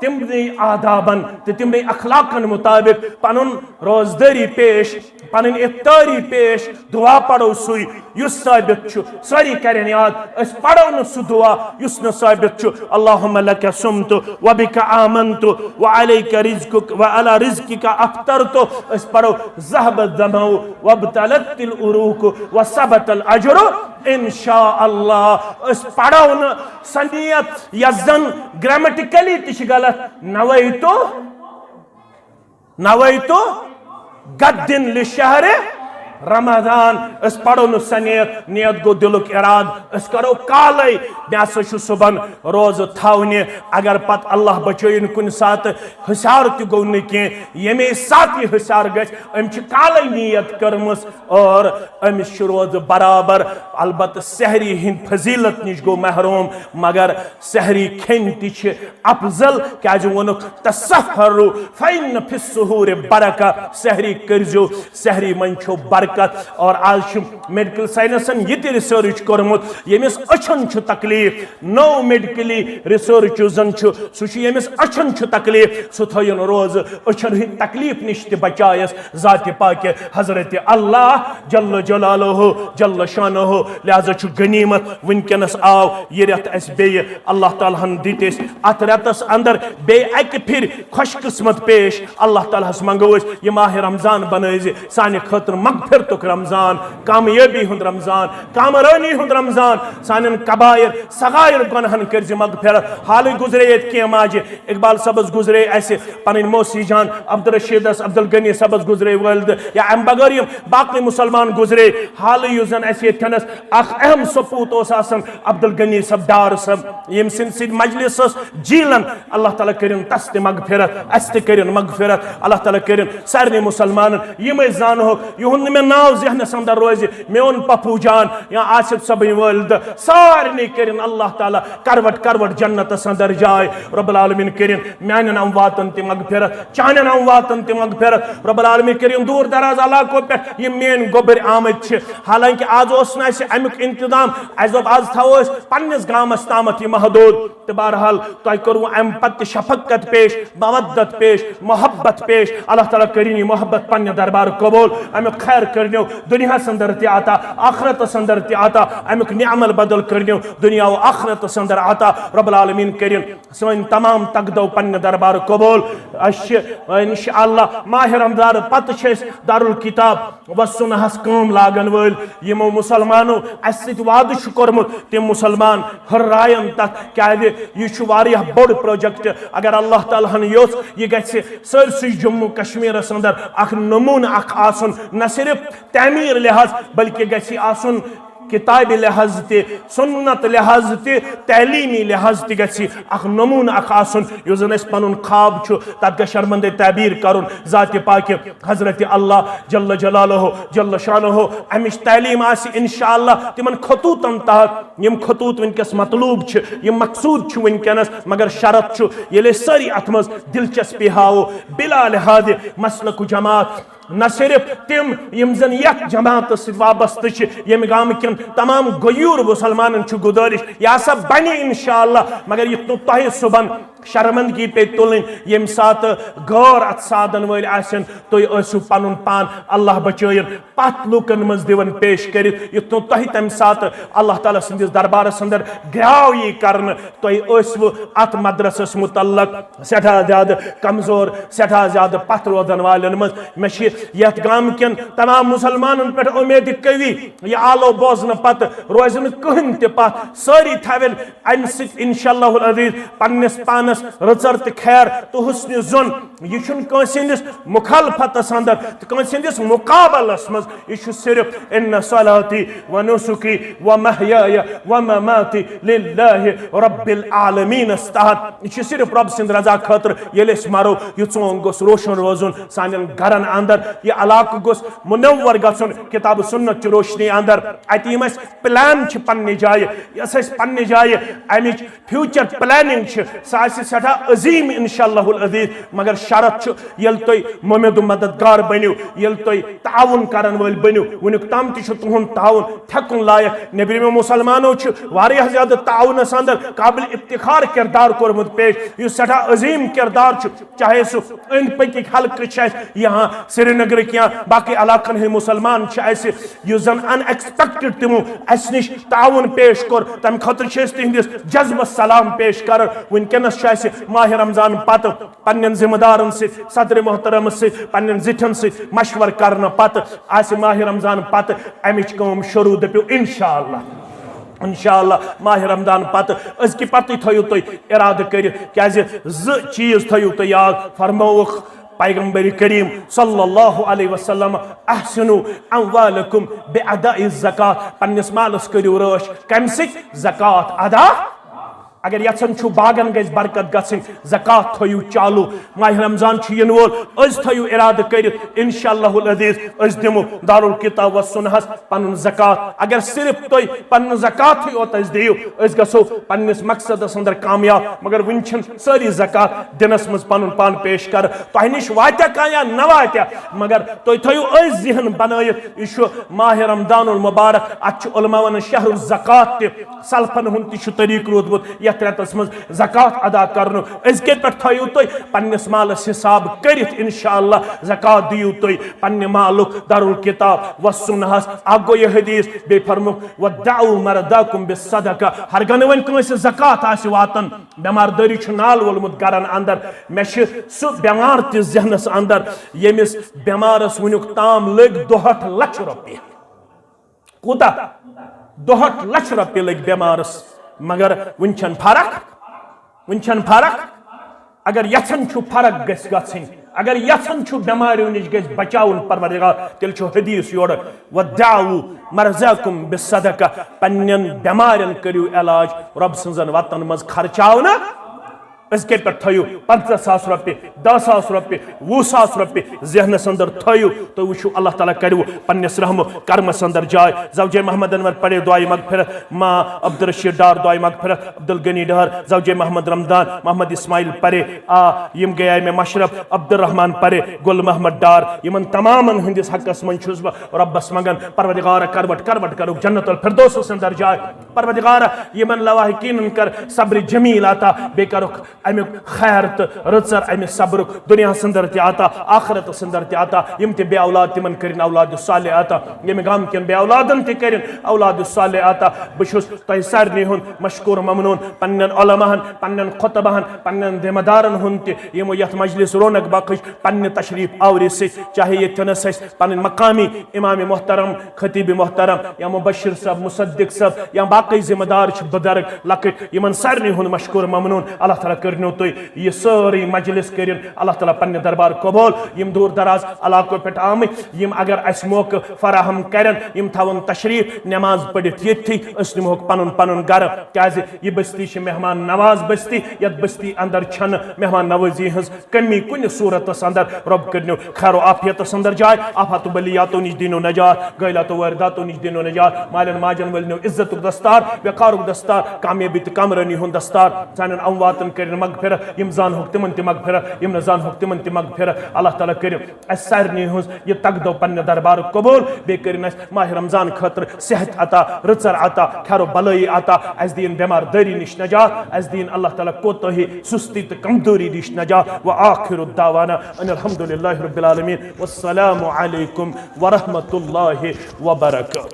Speaker 2: تمنی آدابن تمنی اخلاقن مطابق پنن روزداری پیش پنن افطاری پیش دعا پڑھو سوئی یس ثابت چھو ساری کرن یاد اس پڑھو نہ سو دعا یس نہ ثابت چھو اللہم لک سمت وبک آمنت وعلیک رزقک وعلی رزقک افطرت اس پڑھو ذهب الظمأ وابتلت العروق وثبت الاجر انشاءاللہ اس پڑھو نہ سنیت یزن گرامیٹیکلی تش غلط نویتو غد للشہر رمضان اس پڑھو ن سہ نیت گو دلک اراد اس کرو کالے مے ہسا صبح روز تھونہ اگر پتہ اللہ بچائن کن سات حسار تہ گو نا کی یمے سات یہ حسار گھس ام کالے نیت کرمس اور امس روز برابر البتہ سحری ہند فضیلت نش گو محروم مگر سحری کھین تہ افضل کیازِ وونُکھ تصحروا فإن فی السحور برکہ سحری کرزو سحری من چھو برکت اور آج میڈیکل سائنسن یہ تہ ریسرچ کورمت یمس اچھن چھ تکلیف نو میڈیکلی ریسرچ زن چھ سہ یمس اچھن چھ تکلیف سہ تھوین روز اچھن ہند تکلیف نش تہ بچایس ذات پاک حضرت اللہ جل جلالہ جل شانہ لہذا چھ غنیمت ونکس آو یہ رت اس بیہ اللہ تعالیٰ ہن دتس ات رتس اندر بے اکہ پھر خوش قسمت پیش اللہ تعالیٰ ہس منگو یہ ماہ رمضان بنائز سانہ خاطر مغفرتک رمضان کامیابی ہند رمضان کامرانی ہند رمضان سانن کبائر صغائر گنہن کرز مغفرت حال گزرے کی ماجہ اقبال صبس گزرے ایسے پن موسی جان عبدالرشیدس عبدالغنی صبس گزرے والد یا ام بغیر باقی مسلمان گزرے حال یوزن ایسے تھنس اخ اہم سپوت اس آسن عبدالغنی صب ڈار صب یم سن سید مجلس جیلن اللہ تعالیٰ کرن تست مغفرت است کرن مغفرت اللہ تعالیٰ کرن سارے مسلمان یم زانو یہند میں ناو ذہنس اندر روز میون پپو جان یا آصف صبن والد سارے کرن اللہ تعالیٰ کروٹ کروٹ جنت اندر جائے رب العالمین کرن میانن امواتن تہ مغفرت چانن امواتن تہ مغفرت رب العالمین کرن دور دراز علاقوں پہ یہ مین گوبر آمد حالانکہ آج اس امیک انتظام از آز تھو پنس گامس تامت یہ محدود تو بہرحال تہ کرو ام پتہ شفقت پیش مودت پیش محبت پیش اللہ تعالیٰ کرین یہ محبت پنہ دربار قبول امیک خیر کرنیو دنیا اندر تہ عطا آخرت اندر تہ عطا امیک نعمل بدل کرنیو دنیا و آخرت اندر عطا رب العالمین کرین سن تمام تقدو پنہ دربار قبول انشاءاللہ ماہ رمضان پتہ دار الکتاب و سنہس کام لاگن ول یمو مسلمانو اس ست وعدہ چھ کورمت تم مسلمان ہررائن تک کیازِ یہ چھ واریاہ بوڑ پروجیکٹ اگر اللہ تعالیٰ ہن یوژ یہ گژھِ سرسی جموں کشمیرس اندر اخ نمون اخ آسن نہ صرف تعمیر لحاظ بلکہ گژھِ آسن کتاب لحاظ تہ سنت لحاظ تہ تعلیمی لحاظ تہ گژھِ اخ نمون اخ آسن یُس زن اس پنن خواب چھُ تتھ گژھِ شرمندہ تعبیر کرن ذات پاک حضرت اللہ جل جلالہ جل شانہ امچ تعلیم آسہِ انشاءاللہ تمن خطوطن تحت یم خطوط ونکس مطلوب چھ یم مقصود چھ ونکس مگر شرط چھ ییٚلہِ سٲری اتھ منٛز دلچسپی ہاوو بلا لحاظ مسلک جماعت نہ صرف تم یم زن یک جماعت ست وابستہ یم گام کن تمام غیور مسلمان گزارش یہ سا بنی انشاءاللہ مگر یہ تہ صبح شرمندگی پہ تلن یم سات غور ات سادن ول آسن تھی ٲسِو پنن پان اللہ بچائن پت لوکن مز دِوان پیش کرت یُتھ نہٕ تۄہہِ تمہِ ساتہٕ اللہ تعالیٰ سٕنٛدِس دربارس اندر گراو یی کرنہٕ تُہۍ ٲسوٕ ات مدرسس متعلق سٮ۪ٹھاہ زیادٕ کمزور سٮ۪ٹھاہ زیادٕ پتھ روزن والٮ۪ن منٛز مےٚ چھِ یتھ گام کٮ۪ن تمام مسلمانن پٮ۪ٹھ اُمید قوی یہِ آلو بوزنہٕ پتہٕ روزِ نہٕ کٕہٕنۍ تہِ پتھ سٲری تھاون امہِ سۭتۍ انشاءاللہ العزیز پننس پانس رٕژر تہٕ خیر تہٕ حسنِ ظُن یہ چھُنہٕ کٲنٛسہِ ہٕنٛدِس مُخالفتس اندر تہٕ کٲنٛسہِ ہٕنٛدِس مُقابلس منٛز یہ چھُ صرف ان صلاتی و نسکی و محیاي و مماتی للہ رب العالمین تحت یہ چھُ صرف رب سٕنٛدِ رضا خٲطرٕ ییٚلہِ أسۍ مرو یہِ ژوٚنگ گوٚژھ روشن روزُن سانٮ۪ن گرن اندر یہ علاقہٕ گوٚژھ منور گژھُن کتاب سنت چہِ روشنی اندر اتہِ یِم اَسہِ پلان چھِ پننہِ جایہِ یۄس اَسہِ پننہِ جایہِ امِچ فیوچر پلاننگ چھِ سۄ آسہِ سٮ۪ٹھاہ عظیٖم انشاءاللہ العزیز مگر شرط چھُ ییٚلہِ تُہۍ مُمید و مددگار بٔنِو ییٚلہِ تُہۍ تعاوُن کرن وٲلۍ بٔنِو وُنیُک تام تہِ چھُ تُہُنٛد تعاوُن تھٮ۪کُن لایق نیبرِمو مسلمانو چھُ واریاہ زیادٕ تعاونس اندر قابل افتخار کردار کوٚرمُت پیش یُس سٮ۪ٹھاہ عظیٖم کردار چھُ چاہے سُہ أنٛدۍ پٔکِکۍ حلقہٕ چھِ اَسہِ یہاں سرینگرٕکۍ یا باقی علاقن ہٕنٛدۍ مسلمان چھِ اَسہِ یُس زن ان ایکسپیکٹڈ تِمو اَسہِ نِش تعاوُن پیش کوٚر تمہِ خٲطرٕ چھِ أسۍ تِہنٛدِس جذبس سلام پیش کران ونکیٚنس چھُ اَسہِ ماہ رمضان پتہٕ پننٮ۪ن ذمہٕ دارن سۭتۍ صدرِ محترمس سۭتۍ پننٮ۪ن زِٹھٮ۪ن سۭتۍ مشور کرنہٕ پتہٕ آسہِ ماہ رمضان پتہٕ امِچ کٲم شروع دٔپِو انشاءاللہ انشاءاللہ ماہ رمضان پتہٕ أزکہِ پتہٕ تھٲیِو تُہۍ ارادٕ کٔرِتھ کیازِ زٕ چیٖز تھٲیِو تُہۍ یاد فرمووُکھ پیغمبر کریم صلی اللہ علیہ وسلم احسنو اموالکم بأداء الزکات پنس مالس کریو رٲچھ کمہِ سۭتۍ زکات ادا اگر یژھان چھو باغن گژھِ برکت گژھن زکات تھٲیو چالو ماہ رمضان چھُ یِنہٕ وول أسۍ تھٲیو ارادٕ کٔرِتھ انشاءاللہ العزیز أسۍ دِمو دارالکتاب و سنہس پنُن زکات اگر صرف تُہۍ پنُن زکاتٕے یوت أسۍ دِیو أسۍ گژھو پننس مقصدس اندر کامیاب مگر وٕنہِ چھِنہٕ سٲری زکات دِنس منٛز پنُن پان پیش کر تۄہہِ نِش واتیا کانٛہہ یا نہ واتیا مگر تُہۍ تھٲیو أسۍ ذہن بنٲیِتھ یہِ چھُ ماہ رمضان المبارک اتھ چھُ علماء ونان شہر الزکات تہِ سلفن ہُنٛد تہِ چھُ طریقہٕ روٗدمُت یتھ رٮ۪تس منٛز زکات ادا کرنُک أزکہِ پٮ۪ٹھ تھٲیِو تُہۍ پننس مالس حساب کٔرِتھ انشاءاللہ زکات دِیِو تُہۍ پننہِ مالُک دارالکتاب و سنہس اکھ گوٚو یہِ حدیث بیٚیہِ فرموُکھ ودعوا مرداکم بالصدقہ ہرگاہ نہٕ وۄنۍ کٲنٛسہِ زکات آسہِ واتان بٮ۪مار دٲری چھُ نال وولمُت گرن اندر مےٚ چھُ سُہ بٮ۪مار تہِ ذہنس اندر ییٚمِس بٮ۪مارس وٕنیُک تام لٔگۍ 2.5 لچھ رۄپیہِ کوٗتاہ 2.5 لچھ رۄپیہِ لٔگۍ بٮ۪مارس مگر وٕنہِ چھنہٕ فرق اگر یژھان چھُ فرق گژھِ گژھٕنۍ اگر یژھان چھُ بٮ۪ماریو نِش گژھِ بچاوُن پروردگار تیٚلہِ چھُ حدیث یورٕ ودعوا مرضاکم بالصدقہ پننٮ۪ن بٮ۪مارٮ۪ن کٔرِو علاج رۄب سٕنٛزن وتن منٛز خرچاونہٕ أزکہِ پٮ۪ٹھ تھٲیِو 50,000 رۄپیہِ 10,000 رۄپیہِ 20,000 رۄپیہِ ذہنس اندر تھٲیِو تُہۍ وٕچھِو اللہ تعالیٰ کریو پننس رحم کرمس اندر جاے زوجے محمد انور پڑے دعائے مغفرت ماں عبدالرشید ڈار دعائے مغفرت عبدالغنی ڈار زوجے محمد رمضان محمد اسماعیل پرے یم گٔیے مےٚ مشرف عبدالرحمان پرے گل محمد ڈار یمن تمامن ہندس حقس منٛز چھُس بہٕ رۄبس منگان پروردگارہ کروٹ کرُکھ جنت الفردوسس اندر جاے پروردگارہ یمن لواحقیٖنن کر صبر جمیل عطا بیٚیہِ کرُکھ امیُک خیر تہٕ رٕژر امہِ صبرُک دُنیاہس اندر تہِ عطا آخرتس اندر تہِ عطا یِم تہِ بے اولاد تِمن کٔرِنۍ اولاد صالح عطا ییٚمہِ گام کٮ۪ن بے اولادن تہِ کٔرِنۍ اولاد صالح عطا بہٕ چھُس تۄہہِ سارنٕے ہُنٛد مشکوٗر ممنوٗن پننٮ۪ن علماہن پننٮ۪ن خطبہن پننٮ۪ن ذمہٕ دارن ہُنٛد تہِ یِمو یتھ مجلس رونق بخش پننہِ تشریف آوری سۭتۍ چاہے ییٚتھٮ۪نس اَسہِ پنٕنۍ مقامی امام محترم خطیب محترم یا مبشر صٲب مصدق صٲب یا باقٕے ذمہٕ دار چھِ بُزرگ لۄکٕٹۍ یِمن سارنٕے ہُنٛد مشکوٗر ممنوٗن اللہ تعالیٰ کٔرنو تُہۍ یہ سٲری مجلس کرن اللہ تعالیٰ پننہِ دربار قبول یم دوٗر دراز علاقو پٮ۪ٹھ آمٕتۍ یم اگر اَسہِ موقع فراہم کرن یم تھاون تشریف نماز پٔرِتھ ییٚتھی أسۍ نِمہوکھ پنُن پنُن گرٕ کیازِ یہِ بستی چھِ مہمان نواز بستی یتھ بستی اندر چھنہٕ مہمان نوازی ہٕنٛز کمی کُنہِ صوٗرتس اندر رۄب کٔرنو خیر و عافیتس اندر جاے آفاتو بلیاتو نِش دِنو نجات غٲلاتو وٲرداتو نِش دِنو نجات مالٮ۪ن ماجن ؤلنو عزتُک دستار وقارُک دستار کامیٲبی تہٕ کامرٲنی ہُنٛد دستار سانٮ۪ن امواتن کٔرِنۍ مغفرت یم زانہوکھ تمن تہِ مغفرت یم نہٕ زانہوکھ تمن تہِ مغفرت اللہ تعالیٰ کٔرِو اَسہِ سارنٕے ہٕنٛز یہِ تقدو پننہِ دربارُک قبول بیٚیہِ کٔرِنۍ اَسہِ ماہ رمضان خٲطرٕ صحت عطا رٕژر عطا خیر و بلٲیی عطا اَسہِ دِیِن بٮ۪مار دٲری نِش نجات اَسہِ دِیِن اللہ تعالیٰ کوتٲہی سُستی تہٕ کمزوری نِش نجات وآخر دعوانا ان الحمد للہ رب العالمین والسلام علیکم ورحمۃ اللہ وبرکاتہ.